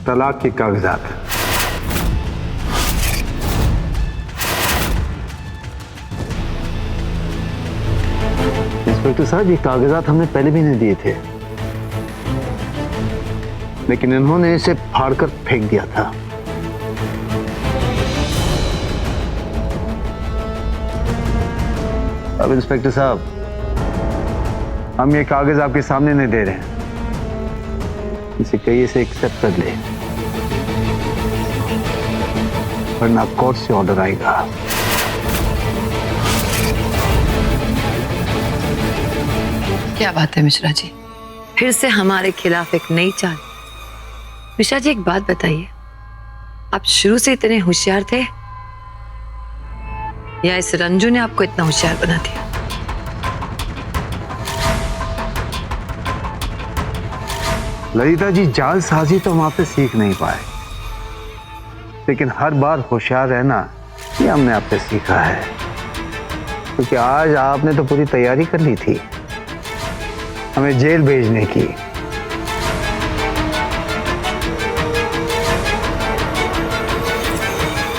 तलाक के कागजात। इंस्पेक्टर साहब, ये कागजात हमने पहले भी नहीं दिए थे, लेकिन इन्होंने इसे फाड़कर फेंक दिया था। अब इंस्पेक्टर साहब, हम ये कागज आपके सामने नहीं दे रहे हैं, इसे कहिए से एक्सेप्ट कर ले, वरना कोर्ट से ऑर्डर आएगा। क्या बात है मिश्रा जी, फिर से हमारे खिलाफ एक नई चाल। मिश्रा जी, एक बात बताइए, आप शुरू से इतने होशियार थे या इस रंजू ने आपको इतना होशियार बना दिया? ललिता जी, जालसाजी तो हम आपसे सीख नहीं पाए, लेकिन हर बार होशियार रहना ये हमने आपसे सीखा है, क्योंकि आज आपने तो पूरी तैयारी कर ली थी हमें जेल भेजने की।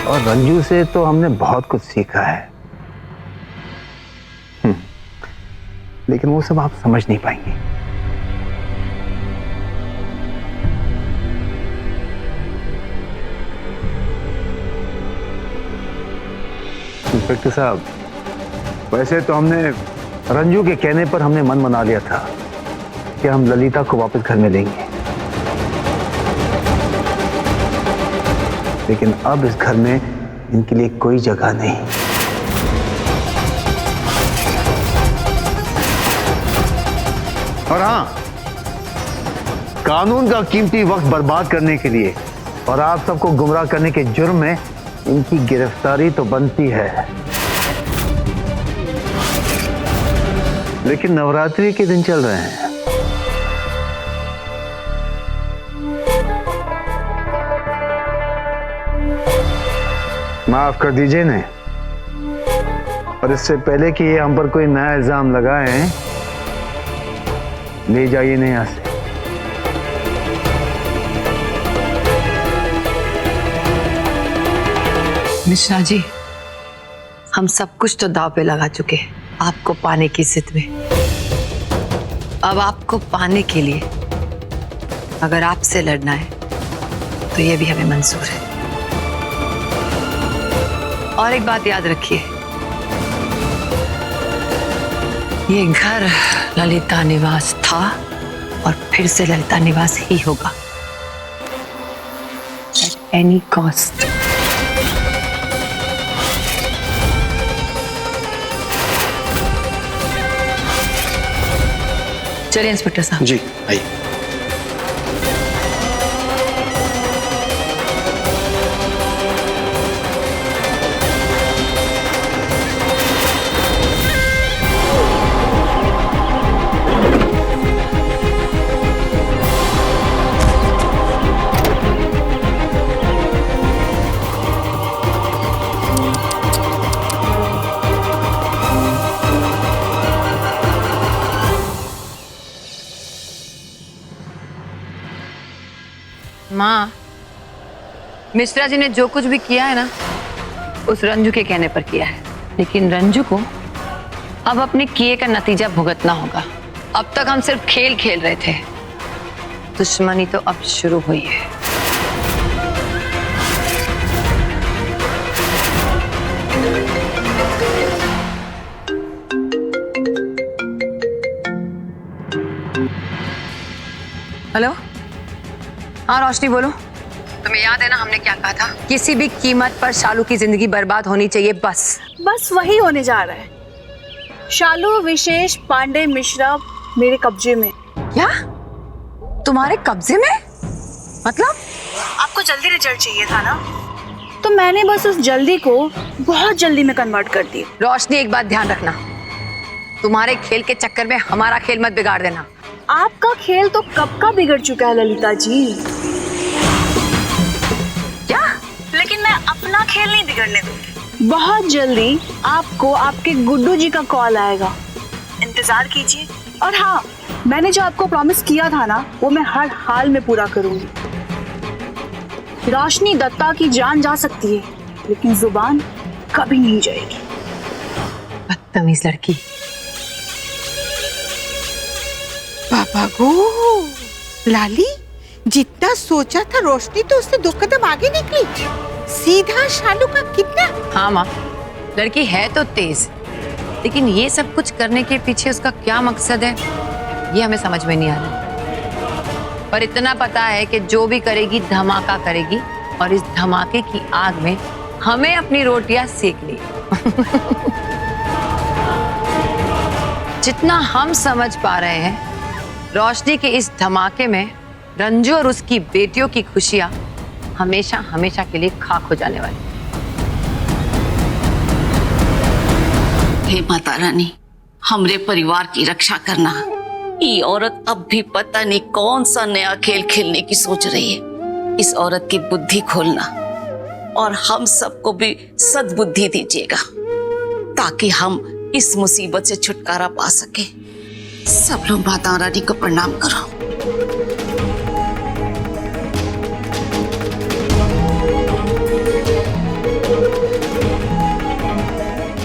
और रंजू से तो हमने बहुत कुछ सीखा है, लेकिन वो सब आप समझ नहीं पाएंगे। इंस्पेक्टर साहब, वैसे तो हमने रंजू के कहने पर हमने मन बना लिया था कि हम ललिता को वापस घर में लेंगे, लेकिन अब इस घर में इनके लिए कोई जगह नहीं। और हाँ, कानून का कीमती वक्त बर्बाद करने के लिए और आप सबको गुमराह करने के जुर्म में इनकी गिरफ्तारी तो बनती है, लेकिन नवरात्रि के दिन चल रहे हैं। माफ कर दीजिए ने, और इससे पहले कि ये हम पर कोई नया इल्जाम लगाए, ले जाइए नहीं यहां से। मिश्रा जी, हम सब कुछ तो दांव पे लगा चुके हैं आपको पाने की जिद में। अब आपको पाने के लिए अगर आपसे लड़ना है तो ये भी हमें मंजूर है। और एक बात याद रखिए, ये घर ललिता निवास था और फिर से ललिता निवास ही होगा, एट एनी कॉस्ट। चलिए इंस्पेक्टर साहब। जी आइए। माँ, मिश्रा जी ने जो कुछ भी किया है ना, उस रंजू के कहने पर किया है, लेकिन रंजू को अब अपने किए का नतीजा भुगतना होगा। अब तक हम सिर्फ खेल खेल रहे थे, दुश्मनी तो अब शुरू हुई है। हेलो, हाँ रोशनी बोलो। तुम्हें याद है ना हमने क्या कहा था? किसी भी कीमत पर शालू की जिंदगी बर्बाद होनी चाहिए, बस। बस वही होने जा रहा है। शालू विशेष पांडे मिश्रा मेरे कब्जे में। क्या? तुम्हारे कब्जे में? मतलब? आपको जल्दी रिजल्ट चाहिए था ना, तो मैंने बस उस जल्दी को बहुत जल्दी में कन्वर्ट कर दिया। रोशनी, एक बात ध्यान रखना, तुम्हारे खेल के चक्कर में हमारा खेल मत बिगाड़ देना। आपका खेल तो कब का बिगड़ चुका है ललिता जी। क्या? लेकिन मैं अपना खेल नहीं बिगड़ने दूंगी। बहुत जल्दी आपको आपके गुड्डू जी का कॉल आएगा, इंतजार कीजिए। और हाँ, मैंने जो आपको प्रॉमिस किया था ना, वो मैं हर हाल में पूरा करूंगी। रोशनी दत्ता की जान जा सकती है, लेकिन जुबान कभी नहीं जाएगी। बदतमीज लड़की। बाबा गो, लाली, जितना सोचा था रोशनी तो उससे 2 कदम आगे निकली। सीधा शालू का कितना। हाँ माँ, लड़की है तो तेज, लेकिन ये सब कुछ करने के पीछे उसका क्या मकसद है, ये हमें समझ में नहीं आ रहा। पर इतना पता है कि जो भी करेगी धमाका करेगी, और इस धमाके की आग में हमें अपनी रोटियां सेकनी। जितना हम समझ पा रहे हैं, रोशनी के इस धमाके में रंजू और उसकी बेटियों की खुशियां हमेशा हमेशा के लिए खाक हो जाने वाली। हे माता रानी, हमरे परिवार की रक्षा करना। ये औरत अब भी पता नहीं कौन सा नया खेल खेलने की सोच रही है। इस औरत की बुद्धि खोलना और हम सबको भी सद्बुद्धि दीजिएगा, ताकि हम इस मुसीबत से छुटकारा पा सके। सब लोग माता रानी को प्रणाम करो।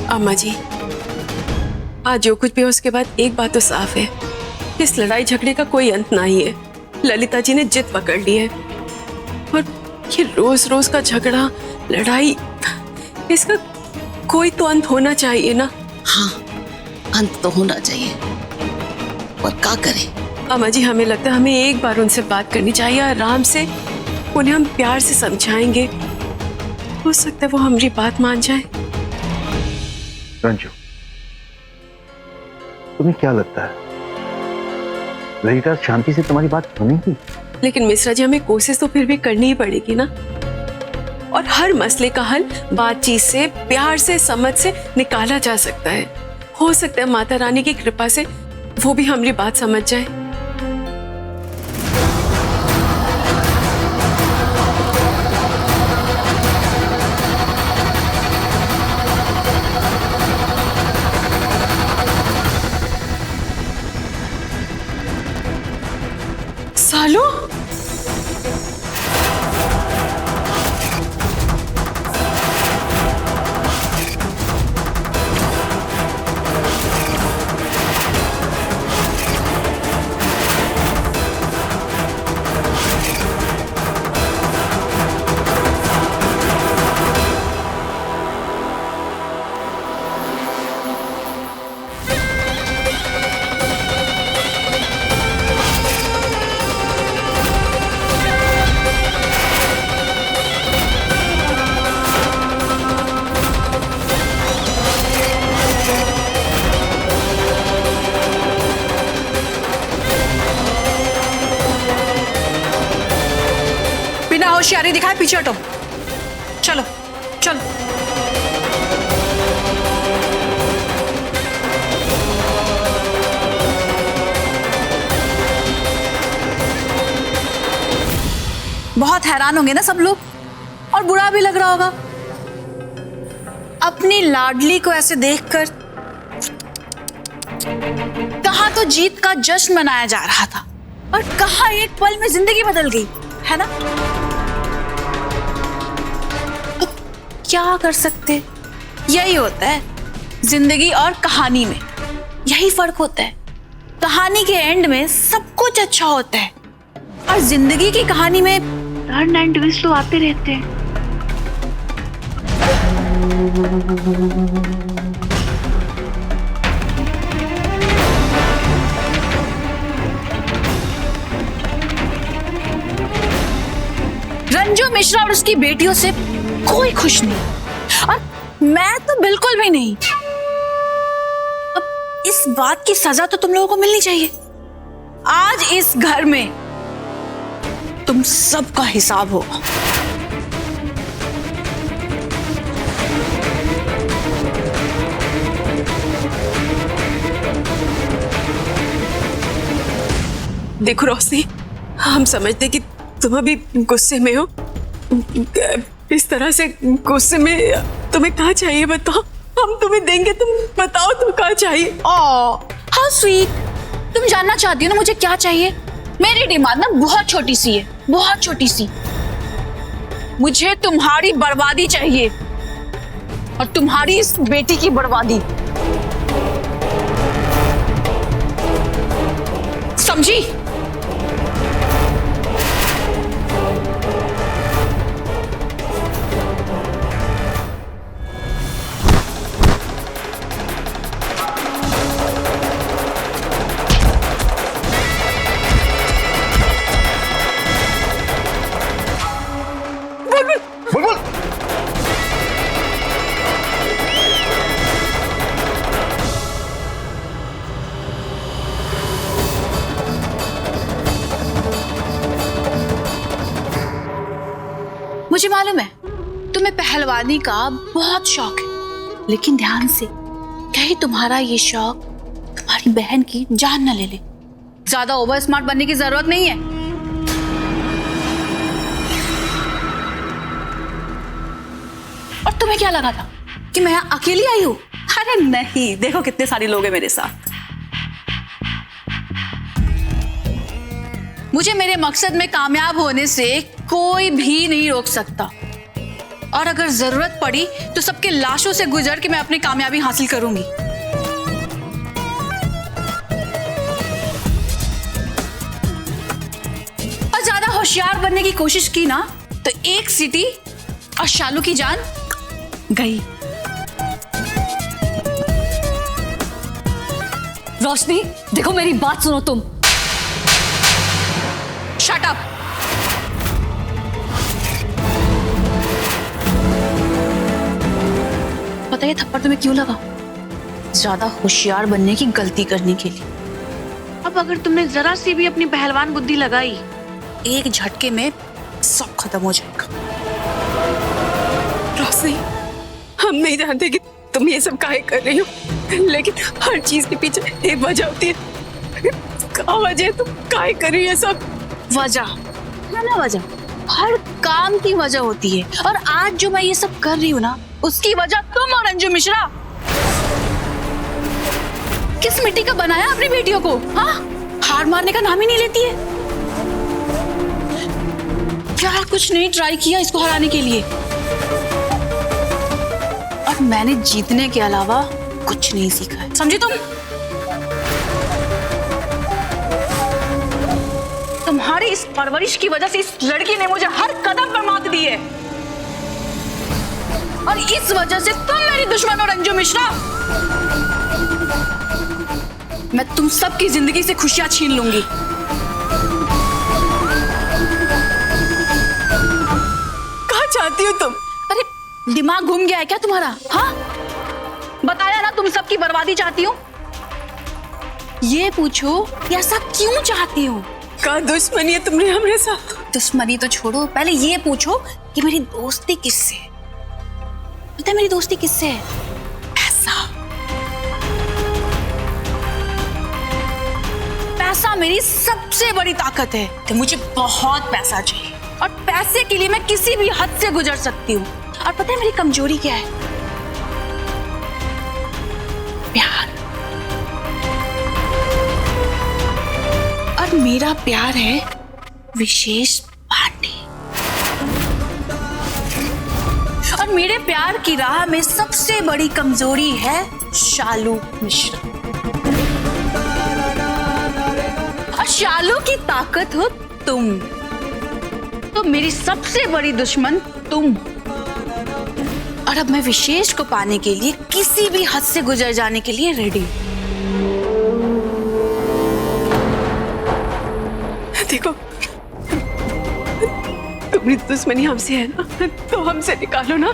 अम्मा जी, आज जो कुछ भी हो उसके बाद एक बात तो साफ है, इस लड़ाई झगड़े का कोई अंत नहीं है। ललिता जी ने जिद पकड़ ली है, और ये रोज रोज का झगड़ा, लड़ाई, इसका कोई तो अंत होना चाहिए ना। हाँ, अंत तो होना चाहिए, और क्या करें? अम्मा जी, हमें लगता है हमें एक बार उनसे बात करनी चाहिए, आराम से। उन्हें हम प्यार से समझाएंगे, हो सकता है वो हमारी बात मान जाए। रंजू, तुम्हें क्या लगता है ललिता शांति से तुम्हारी बात सुनेगी? लेकिन मिश्रा जी, हमें कोशिश तो फिर भी करनी ही पड़ेगी ना। और हर मसले का हल बातचीत से, प्यार से, समझ से निकाला जा सकता है। हो सकता है माता रानी की कृपा से वो भी हमारी बात समझ जाए। सालू, होशियारी दिखाए, पीछे हटो। चलो चलो। बहुत हैरान होंगे ना सब लोग, और बुरा भी लग रहा होगा अपनी लाडली को ऐसे देखकर। कहाँ तो जीत का जश्न मनाया जा रहा था, और कहाँ एक पल में जिंदगी बदल गई, है ना? क्या कर सकते, यही होता है जिंदगी और कहानी में, यही फर्क होता है। कहानी के एंड में सब कुछ अच्छा होता है, और जिंदगी की कहानी में टर्न एंड ट्विस्ट तो आते रहते हैं। रंजू मिश्रा और उसकी बेटियों से कोई खुश नहीं, और मैं तो बिल्कुल भी नहीं। अब इस बात की सजा तो तुम लोगों को मिलनी चाहिए। आज इस घर में तुम सबका हिसाब होगा। देखो रोशनी, हम समझते कि तुम अभी गुस्से में हो। इस तरह से गुस्से में तुम्हें क्या चाहिए बताओ, हम तुम्हें देंगे, तुम बताओ तुम क्या चाहिए। How sweet. तुम जानना चाहती हो ना मुझे क्या चाहिए? मेरी डिमांड ना बहुत छोटी सी है, बहुत छोटी सी। मुझे तुम्हारी बर्बादी चाहिए और तुम्हारी इस बेटी की बर्बादी, समझी? बुलबुल, मुझे मालूम है तुम्हें पहलवानी का बहुत शौक है, लेकिन ध्यान से, कहीं तुम्हारा ये शौक तुम्हारी बहन की जान न ले ले। ज्यादा ओवर स्मार्ट बनने की जरूरत नहीं है। और तुम्हें क्या लगा था कि मैं यहाँ अकेली आई हूं? अरे नहीं, देखो कितने सारे लोग हैं मेरे साथ। मुझे मेरे मकसद में कामयाब होने से कोई भी नहीं रोक सकता, और अगर जरूरत पड़ी तो सबके लाशों से गुजर के मैं अपनी कामयाबी हासिल करूंगी। और ज्यादा होशियार बनने की कोशिश की ना तो एक सीटी और शालू की जान गई। रोशनी देखो, मेरी बात सुनो तुम। Shut up. पता है थप्पड़ तुम्हें क्यों लगा? ज्यादा होशियार बनने की गलती करने के लिए। अब अगर तुमने जरा सी भी अपनी पहलवान बुद्धि लगाई, एक झटके में सब खत्म हो जाएगा। रोशनी, हम नहीं जानते कि तुम ये सब काहे कर रही हो, लेकिन हर चीज के पीछे एक वजह होती है। क्या वजह? तुम काहे कर रही है सब? वजह है ना, वजह हर काम की वजह होती है, और आज जो मैं ये सब कर रही हूँ ना, उसकी वजह तुम और अंजू मिश्रा। किस मिट्टी का बनाया अपनी बेटियों को? हाँ, हार मारने का नाम ही नहीं लेती है। क्या कुछ नहीं ट्राई किया इसको हराने के लिए, और मैंने जीतने के अलावा कुछ नहीं सीखा है, समझी तुम? तुम्हारी इस परवरिश की वजह से इस लड़की ने मुझे हर कदम पर मात दी है, और इस वजह से तुम मेरी दुश्मन हो अंजू मिश्रा। मैं तुम सबकी जिंदगी से खुशियां छीन लूंगी। कहाँ चाहती हो तुम? अरे दिमाग घूम गया है क्या तुम्हारा? हाँ, बताया ना तुम सबकी बर्बादी चाहती हूँ। ये पूछो कि ऐसा क्यों चाहती हूँ? क्या दुश्मनी है तुमने हमारे साथ? दुश्मनी तो छोड़ो, पहले ये पूछो कि मेरी दोस्ती किससे है? पता है मेरी दोस्ती किससे है? पैसा। पैसा मेरी सबसे बड़ी ताकत है कि मुझे बहुत पैसा चाहिए, और पैसे के लिए मैं किसी भी हद से गुजर सकती हूँ। और पता है मेरी कमजोरी क्या है? प्यार। और मेरा प्यार है विशेष पांडे, और मेरे प्यार की राह में सबसे बड़ी कमजोरी है शालू मिश्रा, और शालू की ताकत हो तुम। तो मेरी सबसे बड़ी दुश्मन तुम, और अब मैं विशेष को पाने के लिए किसी भी हद से गुजर जाने के लिए रेडी हूं। देखो, तुम्हारी दुश्मनी हमसे है ना, तो हमसे निकालो ना।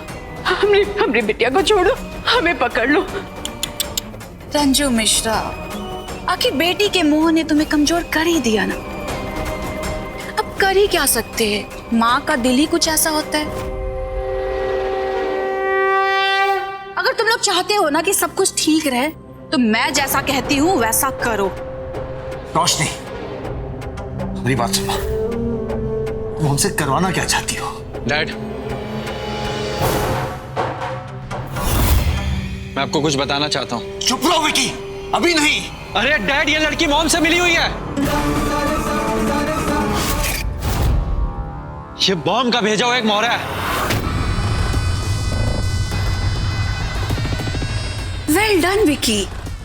हमरे बिटिया को छोड़ो, हमें पकड़ लो। रंजू मिश्रा, आखिर बेटी के मोह ने तुम्हें कमजोर कर ही दिया ना। अब कर ही क्या सकते हैं, माँ का दिल ही कुछ ऐसा होता है। अगर तुम लोग चाहते हो ना कि सब कुछ ठीक रहे, तो मैं जैसा कहती हूँ वैसा करो। रोशनी, मेरी बात सुनो, तुम हमसे करवाना क्या चाहती हो? डैड, मैं आपको कुछ बताना चाहता हूँ। चुप रहो विकी, अभी नहीं। अरे डैड, ये लड़की मॉम से मिली हुई है। ये बॉम्ब का भेजा हुआ एक मोहरा है। वेल डन विकी,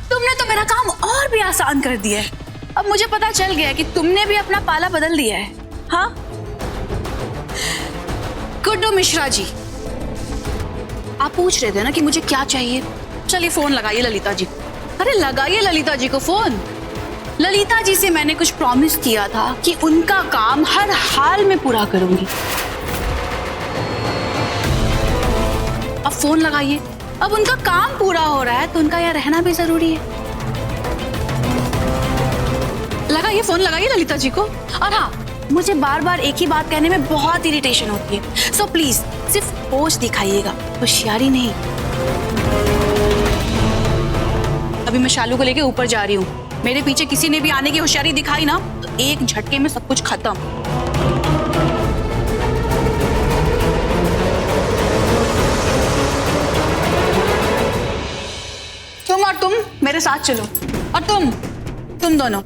तुमने तो मेरा काम और भी आसान कर दिया है। अब मुझे पता चल गया कि तुमने भी अपना पाला बदल दिया है। हाँ गुड्डू मिश्रा जी, आप पूछ रहे थे ना कि मुझे क्या चाहिए। चलिए फोन लगाइए ललिता जी। अरे लगाइए ललिता जी को फोन। ललिता जी से मैंने कुछ प्रॉमिस किया था कि उनका काम हर हाल में पूरा करूंगी। अब फोन लगाइए। अब उनका काम पूरा हो रहा है तो उनका यहाँ रहना भी जरूरी है। लगाइए फोन, लगाइए ललिता जी को। और हाँ, मुझे बार बार एक ही बात कहने में बहुत इरिटेशन होती है, सो प्लीज सिर्फ होश दिखाइएगा, होशियारी नहीं। अभी मैं शालू को लेके ऊपर जा रही हूँ। मेरे पीछे किसी ने भी आने की होशियारी दिखाई ना, तो एक झटके में सब कुछ खत्म। तुम और तुम मेरे साथ चलो, और तुम दोनों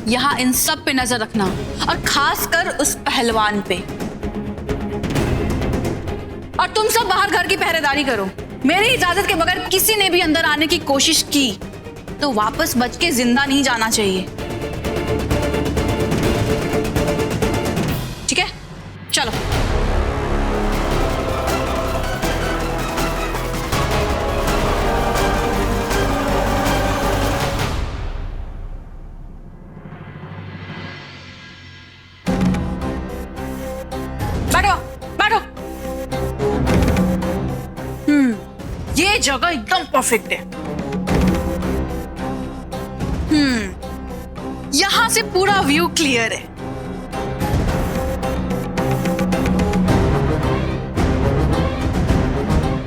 यहाँ इन सब पे नजर रखना, और खासकर उस पहलवान पे। और तुम सब बाहर घर की पहरेदारी करो। मेरी इजाजत के बगैर किसी ने भी अंदर आने की कोशिश की तो वापस बच के जिंदा नहीं जाना चाहिए। ठीक है, चलो। ये जगह एकदम परफेक्ट है। यहां से पूरा व्यू क्लियर है।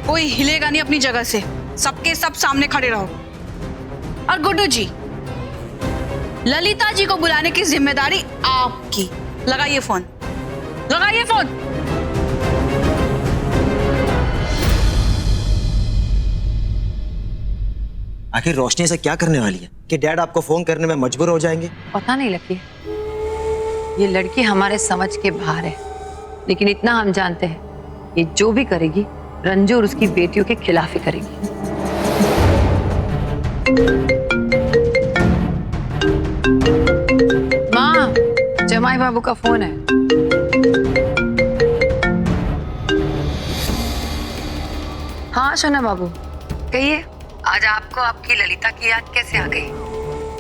कोई हिलेगा नहीं अपनी जगह से, सबके सब सामने खड़े रहो। और गुड्डू जी, ललिता जी को बुलाने की जिम्मेदारी आपकी। लगाइए फोन, लगाइए फोन। आखिर रोशनी से क्या करने वाली है कि डैड आपको फोन करने में मजबूर हो जाएंगे? पता नहीं लकी, ये लड़की हमारे समझ के बाहर है, लेकिन इतना हम जानते हैं, ये जो भी करेगी रंजू और उसकी बेटियों के खिलाफ ही करेगी। माँ, जमाई बाबू का फोन है। हाँ शोना बाबू, कहिए, आज आपको आपकी ललिता की याद कैसे आ गई?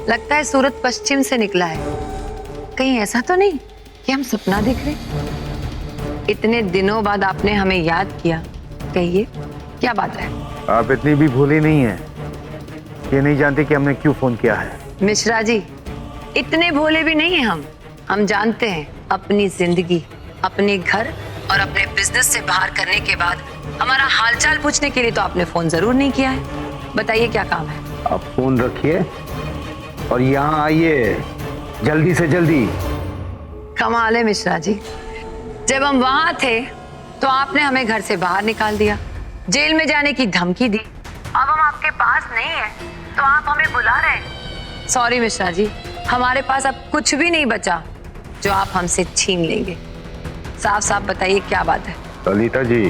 लगता है सूरज पश्चिम से निकला है। कहीं ऐसा तो नहीं कि हम सपना देख रहे? इतने दिनों बाद आपने हमें याद किया, कहिए क्या बात है? आप इतनी भी भूली नहीं है, ये नहीं जानते कि हमने क्यों फोन किया है। मिश्रा जी, इतने भोले भी नहीं है हम जानते हैं अपनी जिंदगी, अपने घर और अपने बिजनेस से बाहर करने के बाद हमारा हालचाल पूछने के लिए तो आपने फोन जरूर नहीं किया है। बताइए क्या काम है? आप फोन रखिए और यहाँ आइए जल्दी से जल्दी। कमाल है मिश्रा जी, जब हम वहां थे तो आपने हमें घर से बाहर निकाल दिया, जेल में जाने की धमकी दी। अब हम आपके पास नहीं है तो आप हमें बुला रहे हैं। सॉरी मिश्रा जी, हमारे पास अब कुछ भी नहीं बचा जो आप हमसे छीन लेंगे। साफ साफ बताइए क्या बात है? ललिता जी,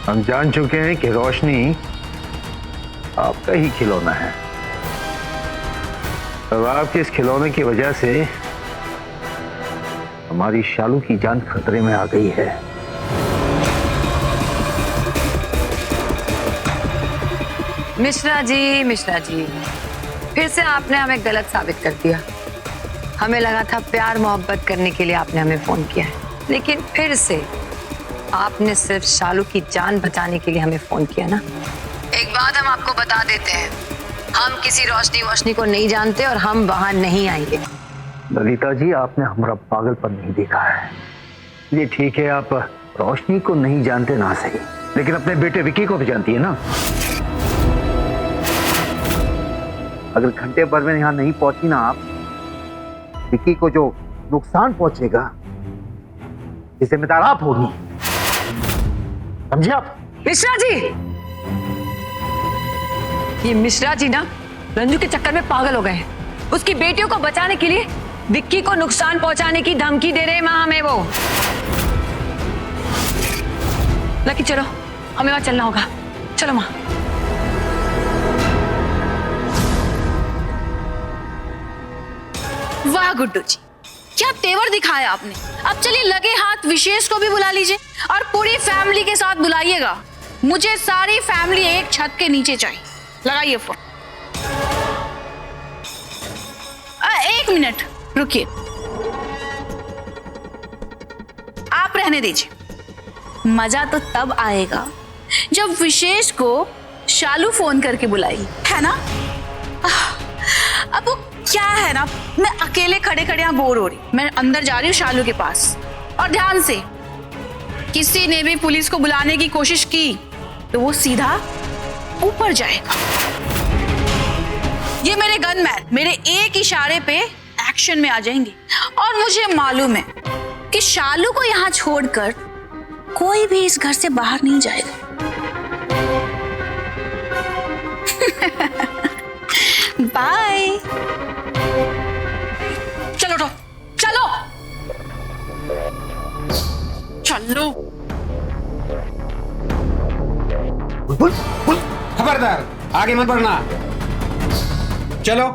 हम जान चुके हैं कि रोशनी आपका ही खिलौना है। अब आपके इस खिलौने की वजह से हमारी शालू की जान खतरे में आ गई है। मिश्रा जी, फिर से आपने हमें गलत साबित कर दिया। हमें लगा था प्यार मोहब्बत करने के लिए आपने हमें फोन किया है, लेकिन फिर से आपने सिर्फ शालू की जान बचाने के लिए हमें फोन किया ना। एक बात हम आपको बता देते हैं, हम किसी रोशनी को नहीं जानते और हम वहां नहीं आएंगे। ललिता जी, आपने हमारा पागलपन नहीं देखा है। ये ठीक है, आप रोशनी को नहीं जानते ना सही, लेकिन अपने बेटे विक्की को तो जानती है ना। अगर घंटे भर में यहाँ नहीं पहुंची ना आप, विक्की को जो नुकसान पहुंचेगा इस जिम्मेदार आप होगी, समझे आप? मिश्रा जी, ये मिश्रा जी ना रंजू के चक्कर में पागल हो गए हैं। उसकी बेटियों को बचाने के लिए विक्की को नुकसान पहुंचाने की धमकी दे रहे हैं मां हमें वो। लकी चलो, हमें वहां चलना होगा। चलो मां। वाह गुड्डू जी, क्या तेवर दिखाया आपने। अब चलिए लगे हाथ विशेष को भी बुला लीजिए और पूरी फैमिली के साथ बुलाइएगा। मुझे सारी फैमिली एक छत के नीचे चाहिए। लगाइए फोन। 1 मिनट रुकिए, आप रहने दीजिए। मजा तो तब आएगा जब विशेष को शालू फोन करके बुलाई, है ना। अब वो क्या है ना, मैं अकेले खड़े खड़े यहाँ बोर हो रही। मैं अंदर जा रही हूँ शालू के पास। और ध्यान से, किसी ने भी पुलिस को बुलाने की कोशिश की तो वो सीधा ऊपर जाएगा। ये मेरे गनमैन मेरे एक इशारे पे एक्शन में आ जाएंगे। और मुझे मालूम है कि शालू को यहाँ छोड़कर कोई भी इस घर से बाहर नहीं जाएगा। बाय। चलो तो चलो चलो। खबरदार, आगे मत बढ़ना। चलो।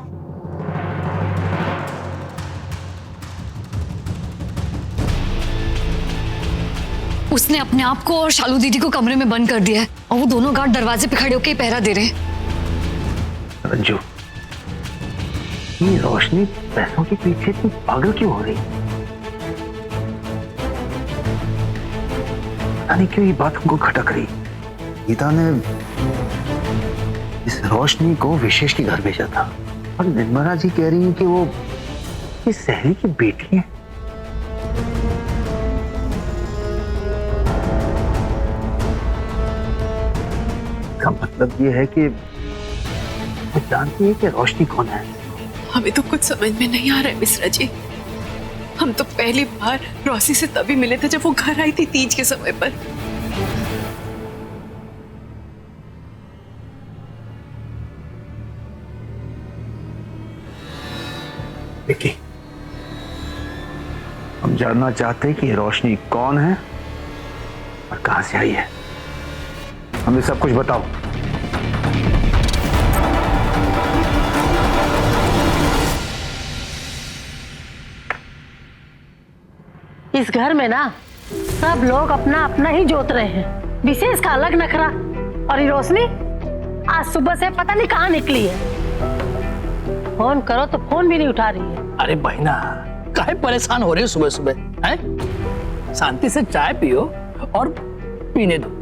उसने अपने आप को और शालू दीदी को कमरे में बंद कर दिया है और वो दोनों गार्ड दरवाजे पे खड़े होकर पहरा दे रहे हैं। रंजू, ये रोशनी पैसों के पीछे इतनी पागल क्यों हो रही? पता नहीं क्यों ये बात हमको खटक रही। गीता ने इस रोशनी को विशेष के घर भेजा था और निर्मला जी कह रही है कि वो इस सहेली की बेटी है। इसका मतलब ये है कि वो जानती है कि रोशनी कौन है। हमें तो कुछ समझ में नहीं आ रहा है मिश्रा जी। हम तो पहली बार रोशी से तभी मिले थे जब वो घर आई थी तीज के समय पर। विक्की, हम जानना चाहते हैं कि ये रोशनी कौन है और कहां से आई है। हमें सब कुछ बताओ। इस घर में ना सब लोग अपना अपना ही जोत रहे हैं। विशेष का अलग नखरा, और ये रोशनी आज सुबह से पता नहीं कहाँ निकली है। फोन करो तो फोन भी नहीं उठा रही है। अरे बहना, काहे परेशान हो रही हो सुबह सुबह? हैं? शांति से चाय पियो और पीने दो।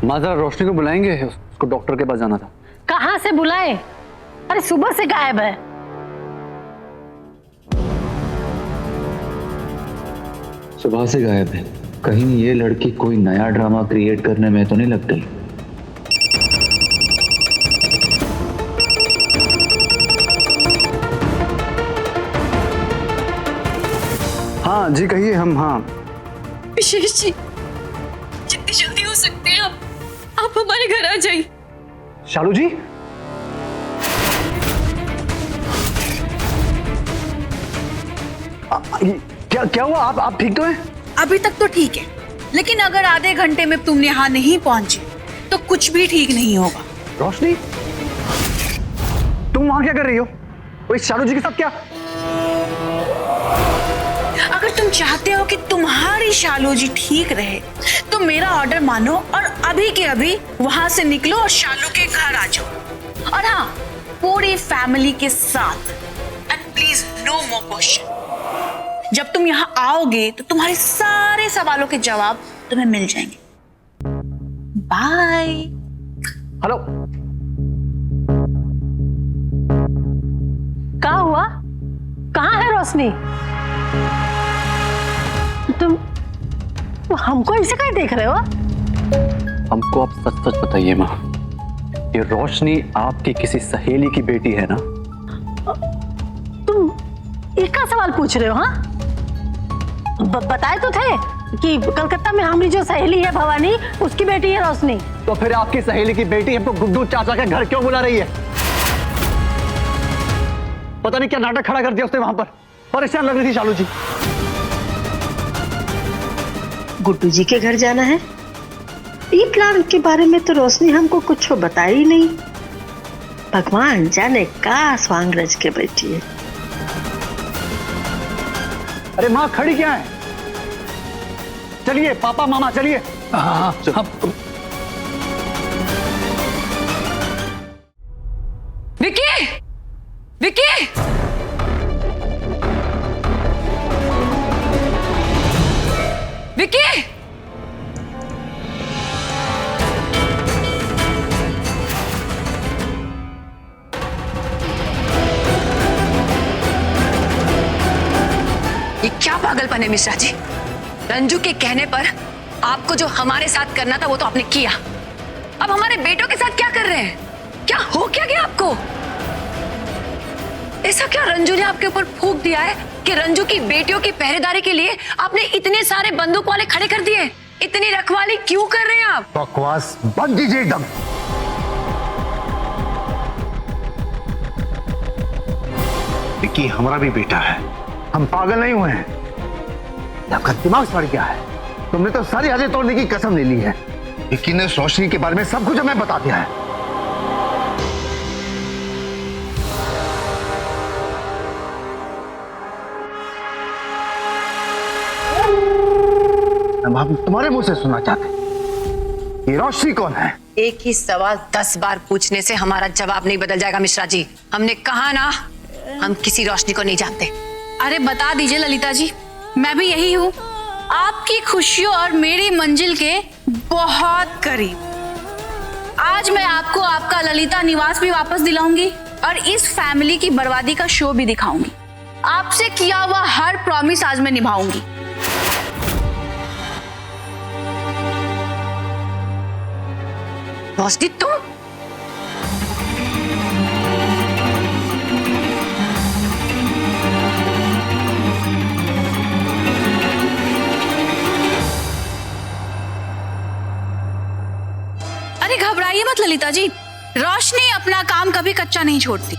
माँ जरा रोशनी को बुलाएंगे, उसको डॉक्टर के पास जाना था। कहाँ से बुलाए? अरे सुबह से गायब है। सुबह से गायब है। कहीं ये लड़की कोई नया ड्रामा क्रिएट करने में तो नहीं लग गई? हाँ जी कहिए। हम हाँ विशेष जी, जितनी जल्दी हो सकते हैं आप हमारे घर आ जाइए। शालू जी, क्या हुआ? आप ठीक तो हैं? अभी तक तो ठीक है, लेकिन अगर आधे घंटे में तुम यहाँ नहीं पहुंचे तो कुछ भी ठीक नहीं होगा। रोशनी, तुम वहां क्या कर रही हो? वो शालू जी के साथ क्या? अगर तुम चाहते हो कि तुम्हारी शालू जी ठीक रहे तो मेरा ऑर्डर मानो और अभी के अभी वहां से निकलो और शालू के घर आ जाओ। और हाँ, पूरी फैमिली के साथ। And please no more question. जब तुम यहाँ आओगे तो तुम्हारे सारे सवालों के जवाब तुम्हें मिल जाएंगे। बाय। हेलो, क्या हुआ? कहाँ है रोशनी? तुम हमको ऐसे क्यों देख रहे हो? हमको आप सच सच बताइए माँ, ये रोशनी आपकी किसी सहेली की बेटी है ना? तुम एक का सवाल पूछ रहे हो? हाँ, बताए तो थे कि कलकत्ता में हमारी जो सहेली है भवानी, उसकी बेटी है रोशनी। तो फिर आपकी सहेली की बेटी हमको गुड्डू चाचा के घर क्यों बुला रही है? पता नहीं क्या नाटक खड़ा कर दिया उसने वहां पर। परेशान लग रही थी शालू जी। गुड्डू जी के घर जाना है? ये प्लान के बारे में तो रोशनी हमको कुछ बताई ही नहीं। भगवान जाने का स्वांग रच के बैठी है। अरे माँ खड़ी क्या है? चलिए पापा मामा चलिए। हाँ, विकी, विकी, विकी, ये क्या पागलपन है मिश्रा जी? रंजू के कहने पर आपको जो हमारे साथ करना था वो तो आपने किया। अब हमारे बेटों के साथ क्या कर रहे हैं? क्या हो क्या गया आपको? ऐसा क्या रंजू ने आपके ऊपर फूंक दिया है कि रंजू की बेटियों की पहरेदारी के लिए आपने इतने सारे बंदूक वाले खड़े कर दिए? इतनी रखवाली क्यों कर रहे हैं आप? बकवास बंद कीजिए एकदम। विक्की हमारा भी बेटा है, हम पागल नहीं हुए हैं। आपका दिमाग सड़ गया है। तुमने तो सारी हदें तोड़ने की कसम ले ली है। विक्की ने रोशनी के बारे में सब कुछ हमें बता दिया है। हम तुम्हारे मुंह से सुनना चाहते हैं, ये रोशनी कौन है? एक ही सवाल 10 बार पूछने से हमारा जवाब नहीं बदल जाएगा मिश्रा जी। हमने कहा ना, हम किसी रोशनी को नहीं जानते। अरे बता दीजिए ललिता जी, मैं भी यही हूँ, आपकी खुशियों और मेरी मंजिल के बहुत करीब। आज मैं आपको आपका ललिता निवास भी वापस दिलाऊंगी और इस फैमिली की बर्बादी का शो भी दिखाऊंगी। आपसे किया हुआ हर प्रॉमिस आज मैं निभाऊंगी। रोशनी तुम? अरे घबराइए मत ललिता जी, रोशनी अपना काम कभी कच्चा नहीं छोड़ती।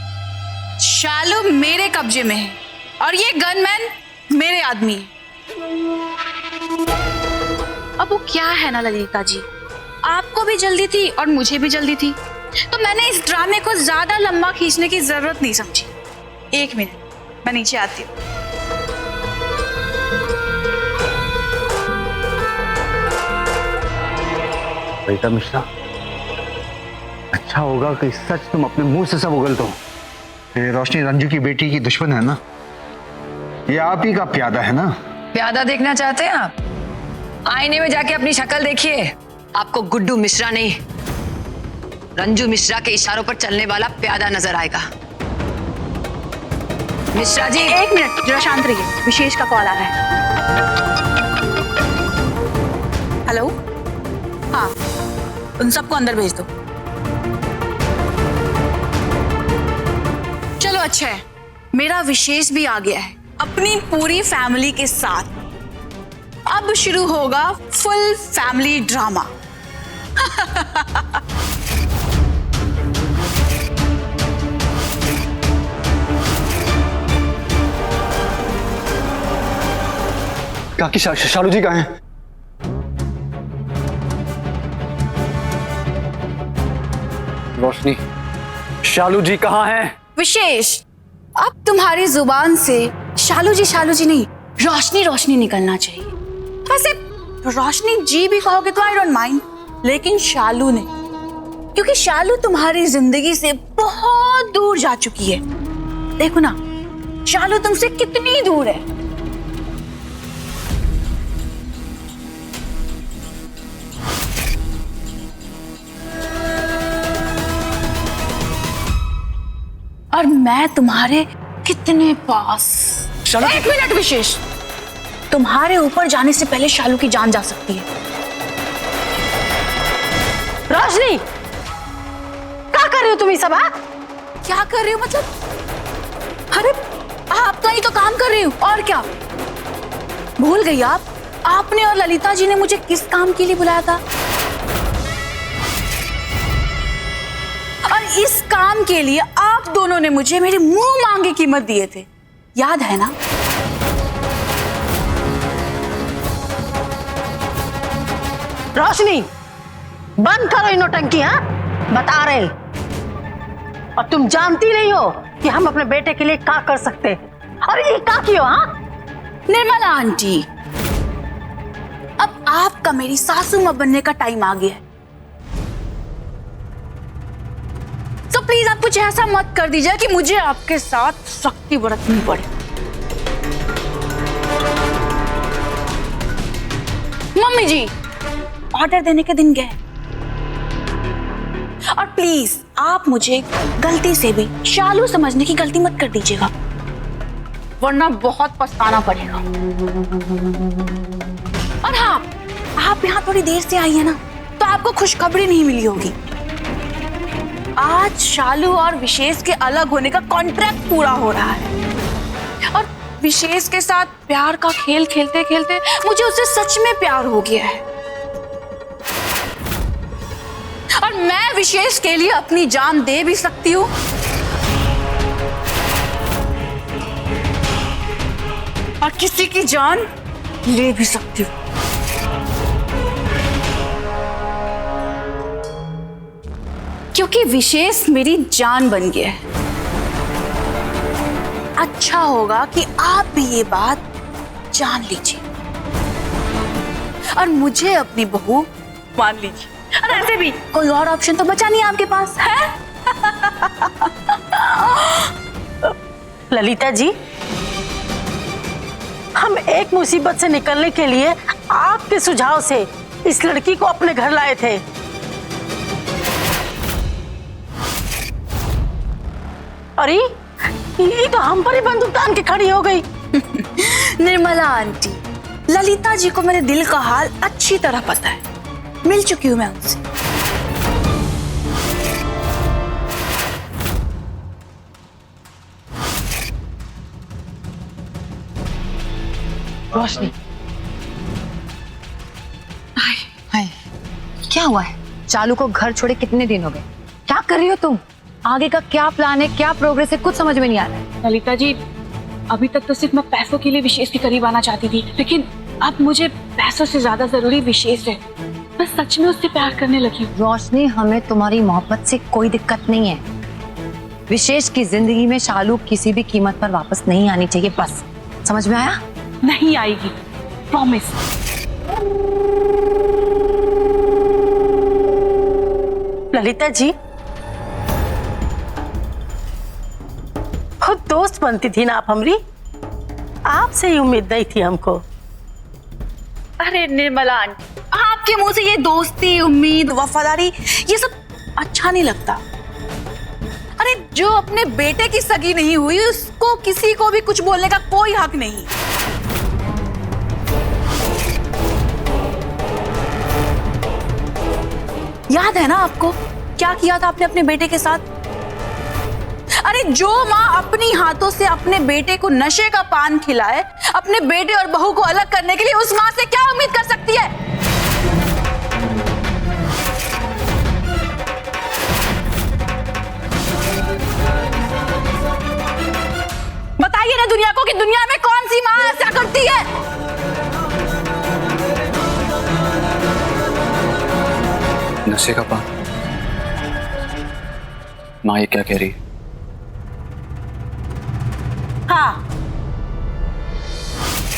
शालू मेरे कब्जे में है और ये गनमैन मेरे आदमी है। अब वो क्या है ना ललिता जी, आपको भी जल्दी थी और मुझे भी जल्दी थी, तो मैंने इस ड्रामे को ज्यादा लंबा खींचने की जरूरत नहीं समझी। एक मिनट, मैं नीचे आती हूँ। बेटा मिश्रा, अच्छा होगा कि सच तुम अपने मुंह से सब उगल दो। ये रोशनी रंजू की बेटी की दुश्मन है ना? ये आप ही का प्यादा है ना? प्यादा देखना चाहते हैं आप? आईने में जाके अपनी शक्ल देखिए। आपको गुड्डू मिश्रा नहीं, रंजू मिश्रा के इशारों पर चलने वाला प्यादा नजर आएगा। मिश्रा जी एक मिनट, जरा शांत रहिए, विशेष का कॉल आ रहा है। हेलो, हाँ, उन सबको अंदर भेज दो। चलो अच्छा है, मेरा विशेष भी आ गया है अपनी पूरी फैमिली के साथ। अब शुरू होगा फुल फैमिली ड्रामा। काकी शालू जी कहाँ हैं? रोशनी, शालू जी कहाँ हैं? विशेष, अब तुम्हारी जुबान से शालू जी नहीं, रोशनी रोशनी निकलना चाहिए। वैसे रोशनी जी भी कहोगे तो आई डोंट माइंड, लेकिन शालू ने, क्योंकि शालू तुम्हारी जिंदगी से बहुत दूर जा चुकी है। देखो ना शालू तुमसे कितनी दूर है। और मैं तुम्हारे कितने पास। एक मिनट विशेष, तुम्हारे ऊपर जाने से पहले शालू की जान जा सकती है। रोशनी, क्या कर रही हो तुम ये सब? क्या कर रही हो मतलब? अरे आपका ही तो काम कर रही हूँ, और क्या? भूल गई आप? आपने और ललिता जी ने मुझे किस काम के लिए बुलाया था? और इस काम के लिए आप दोनों ने मुझे मेरे मुंह मांगे कीमत दिए थे, याद है ना? रोशनी, बंद करो इन नौटंकी। हाँ, बता रहे, और तुम जानती नहीं हो कि हम अपने बेटे के लिए क्या कर सकते हैं, और ये क्या किया? हाँ निर्मला आंटी, अब आपका मेरी सासू मां बनने का टाइम आ गया है। तो प्लीज आप कुछ ऐसा मत कर दीजिए कि मुझे आपके साथ सख्ती बरतनी पड़े। मम्मी जी, ऑर्डर देने के दिन गए, और प्लीज आप मुझे गलती से भी शालू समझने की गलती मत कर दीजिएगा, वरना बहुत पछताना पड़ेगा। और हाँ, आप यहाँ थोड़ी देर से आई है ना, तो आपको खुशखबरी नहीं मिली होगी। आज शालू और विशेष के अलग होने का कॉन्ट्रैक्ट पूरा हो रहा है, और विशेष के साथ प्यार का खेल खेलते खेलते मुझे उससे सच में प्यार हो गया है, और मैं विशेष के लिए अपनी जान दे भी सकती हूँ, और किसी की जान ले भी सकती हूँ। क्योंकि विशेष मेरी जान बन गया है। अच्छा होगा कि आप भी ये बात जान लीजिए, और मुझे अपनी बहू मान लीजिए। और ऐसे भी कोई और ऑप्शन तो बचा नहीं आपके पास है। ललिता जी, हम एक मुसीबत से निकलने के लिए आपके सुझाव से इस लड़की को अपने घर लाए थे। अरे ये तो हम पर ही बंदूक तान के खड़ी हो गई। निर्मला आंटी, ललिता जी को मेरे दिल का हाल अच्छी तरह पता है, मिल चुकी हूं मैं उनसे। रोशनी, हाय, क्या हुआ है? चालू को घर छोड़े कितने दिन हो गए? क्या कर रही हो तुम? आगे का क्या प्लान है, क्या प्रोग्रेस है, कुछ समझ में नहीं आ रहा है। ललिता जी, अभी तक तो सिर्फ मैं पैसों के लिए विशेष के करीब आना चाहती थी, लेकिन अब मुझे पैसों से ज्यादा जरूरी विशेष है। मैं सच में उससे प्यार करने लगी हूँ। रोशनी, हमें तुम्हारी मोहब्बत से कोई दिक्कत नहीं है। विशेष की जिंदगी में शालू किसी भी कीमत पर वापस नहीं आनी चाहिए, बस। समझ में आया? नहीं आएगी, प्रॉमिस। ललिता जी, खुद दोस्त बनती थी ना आप हमारी, आपसे ही उम्मीद नहीं थी हमको। अरे निर्मला आंटी, आपके मुंह से ये दोस्ती, उम्मीद, वफादारी, ये सब अच्छा नहीं लगता। अरे जो अपने बेटे की सगी नहीं हुई, उसको किसी को भी कुछ बोलने का कोई हक नहीं। याद है ना आपको क्या किया था आपने अपने बेटे के साथ? अरे जो माँ अपनी हाथों से अपने बेटे को नशे का पान खिलाए, अपने बेटे और बहू को अलग करने के लिए, उस माँ से क्या उम्मीद कर सकती है? बताइए ना दुनिया को कि दुनिया में कौन सी माँ ऐसा करती है? नशे का पान? माँ ये क्या कह रही है? हाँ,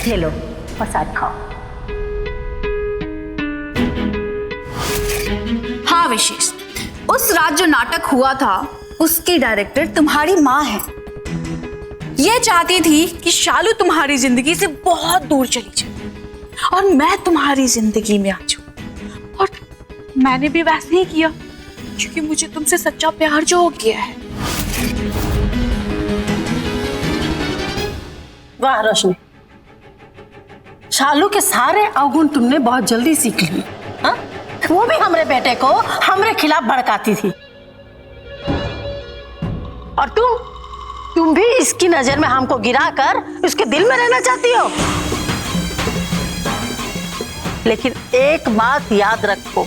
ये लो, प्रसाद खाओ। विशेष, उस रात जो नाटक हुआ था उसकी डायरेक्टर तुम्हारी माँ है। ये चाहती थी कि शालू तुम्हारी जिंदगी से बहुत दूर चली जाए और मैं तुम्हारी जिंदगी में आ जाऊं, और मैंने भी वैसे ही किया क्योंकि मुझे तुमसे सच्चा प्यार जो हो गया है। वाह रोशनी, शालू के सारे अवगुण तुमने बहुत जल्दी सीख लिए। हाँ? वो भी हमारे बेटे को हमारे खिलाफ भड़काती थी, और तुम भी इसकी नजर में हमको गिराकर उसके दिल में रहना चाहती हो। लेकिन एक बात याद रखो,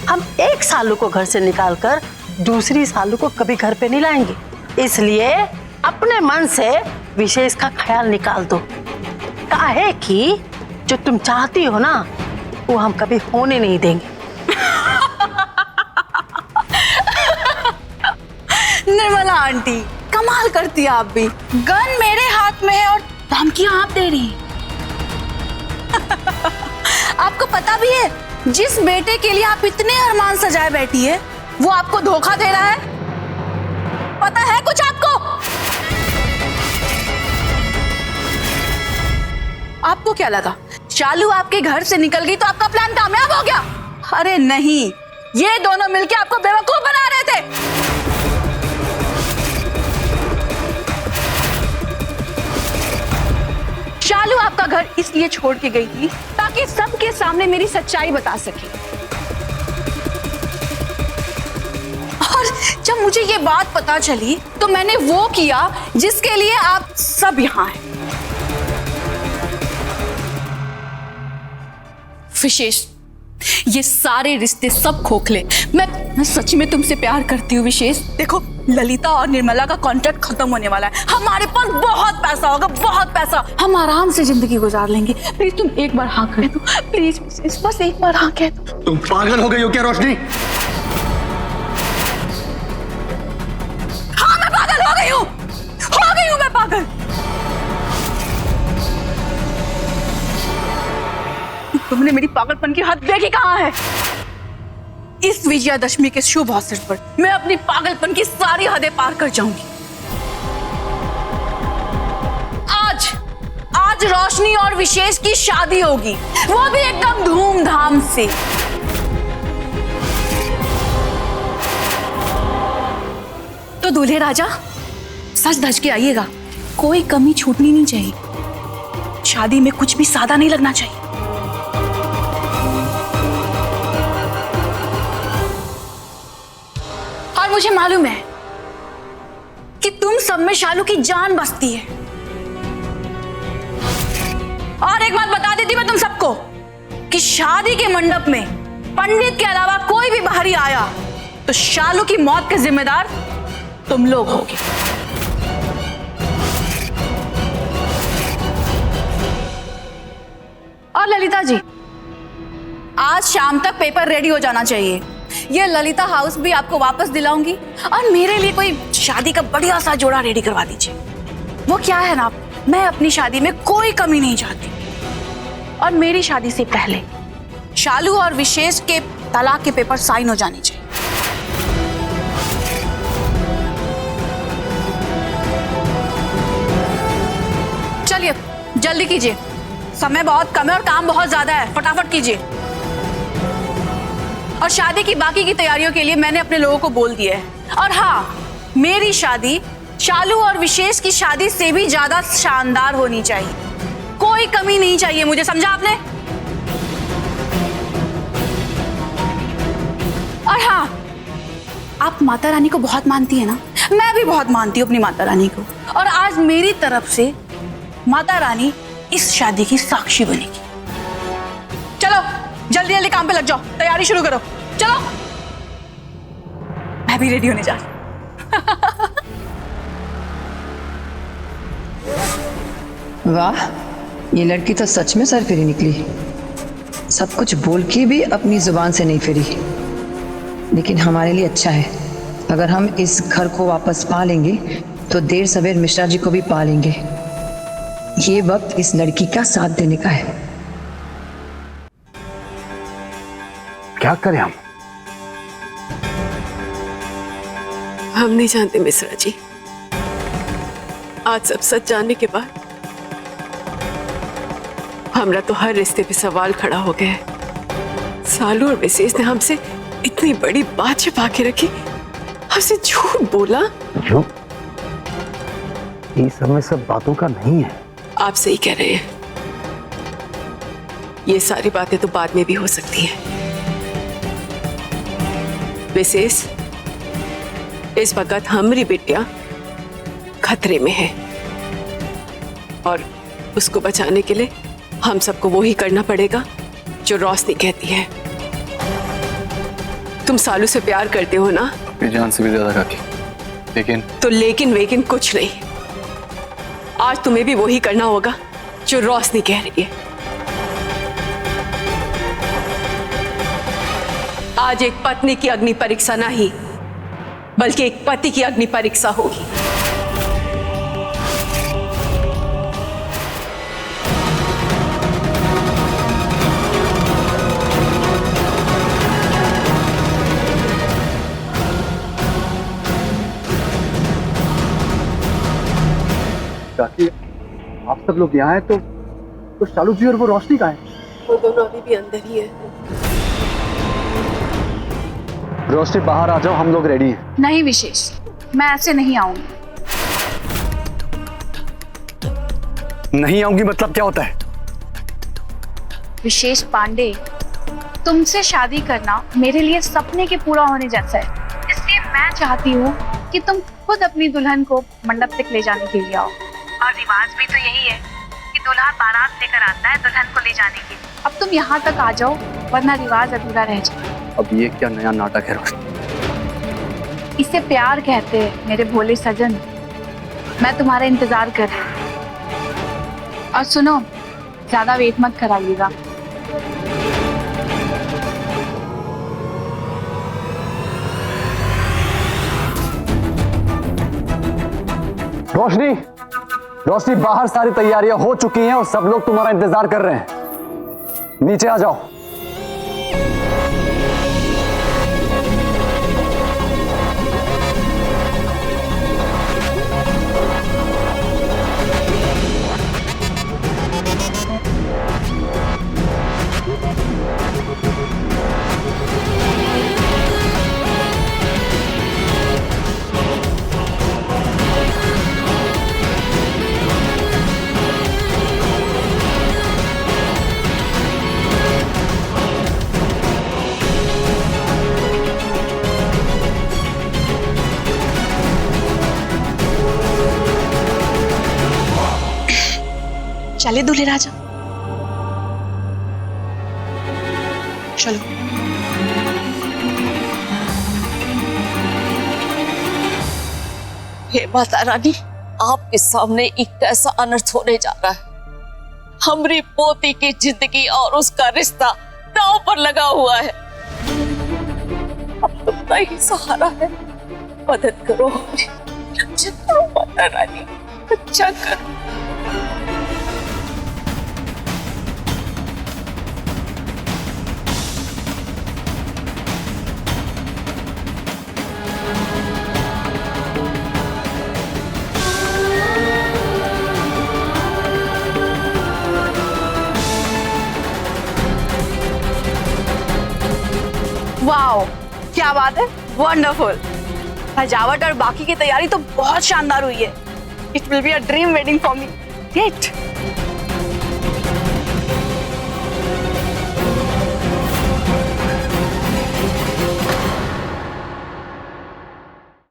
हम एक सालू को घर से निकालकर दूसरी सालू को कभी घर पे नहीं लाएंगे। इसलिए अपने मन से विशेष का ख्याल निकाल दो। काहे कि जो तुम चाहती हो ना वो हम कभी होने नहीं देंगे। निर्मला आंटी कमाल करती है आप भी। गन मेरे हाथ में है और धमकियां आप दे रही हैं। आपको पता भी है जिस बेटे के लिए आप इतने अरमान सजाए बैठी है वो आपको धोखा दे रहा है? पता है कुछ आपको? आपको क्या लगा शालू आपके घर से निकल गई तो आपका प्लान कामयाब हो गया? अरे नहीं, ये दोनों मिलकर आपको बेवकूफ बना रहे थे। शालू आपका घर इसलिए छोड़ के गई थी ताकि सबके सामने मेरी सच्चाई बता सके। और जब मुझे ये बात पता चली तो मैंने वो किया जिसके लिए आप सब यहाँ हैं। विशेष, ये सारे रिश्ते सब खोखले। मैं सच में तुमसे प्यार करती हूँ विशेष। देखो, ललिता और निर्मला का कॉन्ट्रैक्ट खत्म होने वाला है। हमारे पास बहुत पैसा होगा, बहुत पैसा। हम आराम से जिंदगी गुजार लेंगे। प्लीज तुम एक बार हाँ कह दो, प्लीज विशेष, बस एक बार हाँ कह दो। तुम पागल हो गई हो क्या रोशनी? हाँ, मैं पागल हो गई हूँ, मैं पागल। तुमने मेरी पागलपन की हद देखी कहाँ है? इस विजयादशमी के शुभ अवसर पर मैं अपनी पागलपन की सारी हदें पार कर जाऊंगी। आज रोशनी और विशेष की शादी होगी, वो भी एकदम धूमधाम से। तो दूल्हे राजा सज धज के आइएगा, कोई कमी छूटनी नहीं चाहिए। शादी में कुछ भी सादा नहीं लगना चाहिए। और मुझे मालूम है कि तुम सब में शालू की जान बसती है। और एक बात बता देती मैं तुम सबको कि शादी के मंडप में पंडित के अलावा कोई भी बाहरी आया तो शालू की मौत के जिम्मेदार तुम लोग होगे। और ललिता जी, आज शाम तक पेपर रेडी हो जाना चाहिए। ये ललिता हाउस भी आपको वापस दिलाऊंगी, और मेरे लिए कोई शादी का बढ़िया सा जोड़ा रेडी करवा दीजिए। वो क्या है ना, मैं अपनी शादी में कोई कमी नहीं चाहती, और मेरी शादी से पहले शालू और विशेष के तलाक के पेपर साइन हो जाने चाहिए। चलिए जल्दी कीजिए, समय बहुत कम है और काम बहुत ज्यादा है, फटाफट कीजिए। और शादी की बाकी की तैयारियों के लिए मैंने अपने लोगों को बोल दिया है। और हाँ, मेरी शादी शालू और विशेष की शादी से भी ज्यादा शानदार होनी चाहिए। कोई कमी नहीं चाहिए मुझे, समझा आपने? और हाँ, आप माता रानी को बहुत मानती है ना? मैं भी बहुत मानती हूँ अपनी माता रानी को, और आज मेरी तरफ से माता रानी इस शादी की साक्षी बनेगी। चलो जल्दी जल्दी काम पे लग जाओ, तैयारी शुरू करो, चलो। मैं भी रेडी होने जा रही। वाह, ये लड़की तो सच में सरफिरी निकली। सब कुछ बोल के भी अपनी जुबान से नहीं फिरी। लेकिन हमारे लिए अच्छा है, अगर हम इस घर को वापस पा लेंगे तो देर सवेर मिश्रा जी को भी पा लेंगे। ये वक्त इस लड़की का साथ देने का है। क्या करें हम? हम नहीं जानते मिश्रा जी। आज सब सच जानने के बाद हमरा तो हर रिश्ते पे सवाल खड़ा हो गया है। सालू और विशेष ने हमसे इतनी बड़ी बात छिपा के रखी, हमसे झूठ बोला। झूठ? ये सब में सब बातों का नहीं है। आप सही कह रहे हैं, ये सारी बातें तो बाद में भी हो सकती हैं। विशेष, इस वक्त हमारी बिटिया खतरे में है और उसको बचाने के लिए हम सबको वो ही करना पड़ेगा जो रोशनी कहती है। तुम सालू से प्यार करते हो ना? अपनी जान से भी ज्यादा काकी। लेकिन तो लेकिन कुछ नहीं, आज तुम्हें भी वही करना होगा जो रोशनी कह रही है। आज एक पत्नी की अग्नि परीक्षा नहीं, बल्कि एक पति की अग्नि परीक्षा होगी। काकी, आप सब लोग यहाँ हैं तो शालू जी और वो रोशनी कहाँ है? वो दोनों अभी भी अंदर ही है। रोशनी बाहर आ जाओ, हम लोग रेडी हैं। नहीं विशेष, मैं ऐसे नहीं आऊंगी। नहीं आऊंगी मतलब क्या होता है? विशेष पांडे, तुमसे शादी करना मेरे लिए सपने के पूरा होने जैसा है। इसलिए मैं चाहती हूँ कि तुम खुद अपनी दुल्हन को मंडप तक ले जाने के लिए आओ। और रिवाज भी तो यही है कि दूल्हा बारात लेकर आता है दुल्हन को ले जाने के लिए। अब तुम यहाँ तक आ जाओ, वरना रिवाज अधूरा रह जाए। अब ये क्या नया नाटक है रोशनी? इसे प्यार कहते हैं मेरे भोले सजन। मैं तुम्हारा इंतजार कर रही हूँ। और सुनो, ज्यादा वेट मत कराइएगा। रोशनी, रोशनी, बाहर सारी तैयारियां हो चुकी हैं और सब लोग तुम्हारा इंतजार कर रहे हैं। नीचे आ जाओ। चले दूल्हे राजा, चलो। हे माता रानी, आपके सामने एक कैसा अनर्थ होने जा रहा है। हमारी पोती की जिंदगी और उसका रिश्ता दांव पर लगा हुआ है। अब तुमका ही सहारा है, मदद करो, रक्षा करो माता रानी, रक्षा करो। वाओ, क्या बात है, वंडरफुल। सजावट और बाकी की तैयारी तो बहुत शानदार हुई है। It will be a dream wedding for me. Great.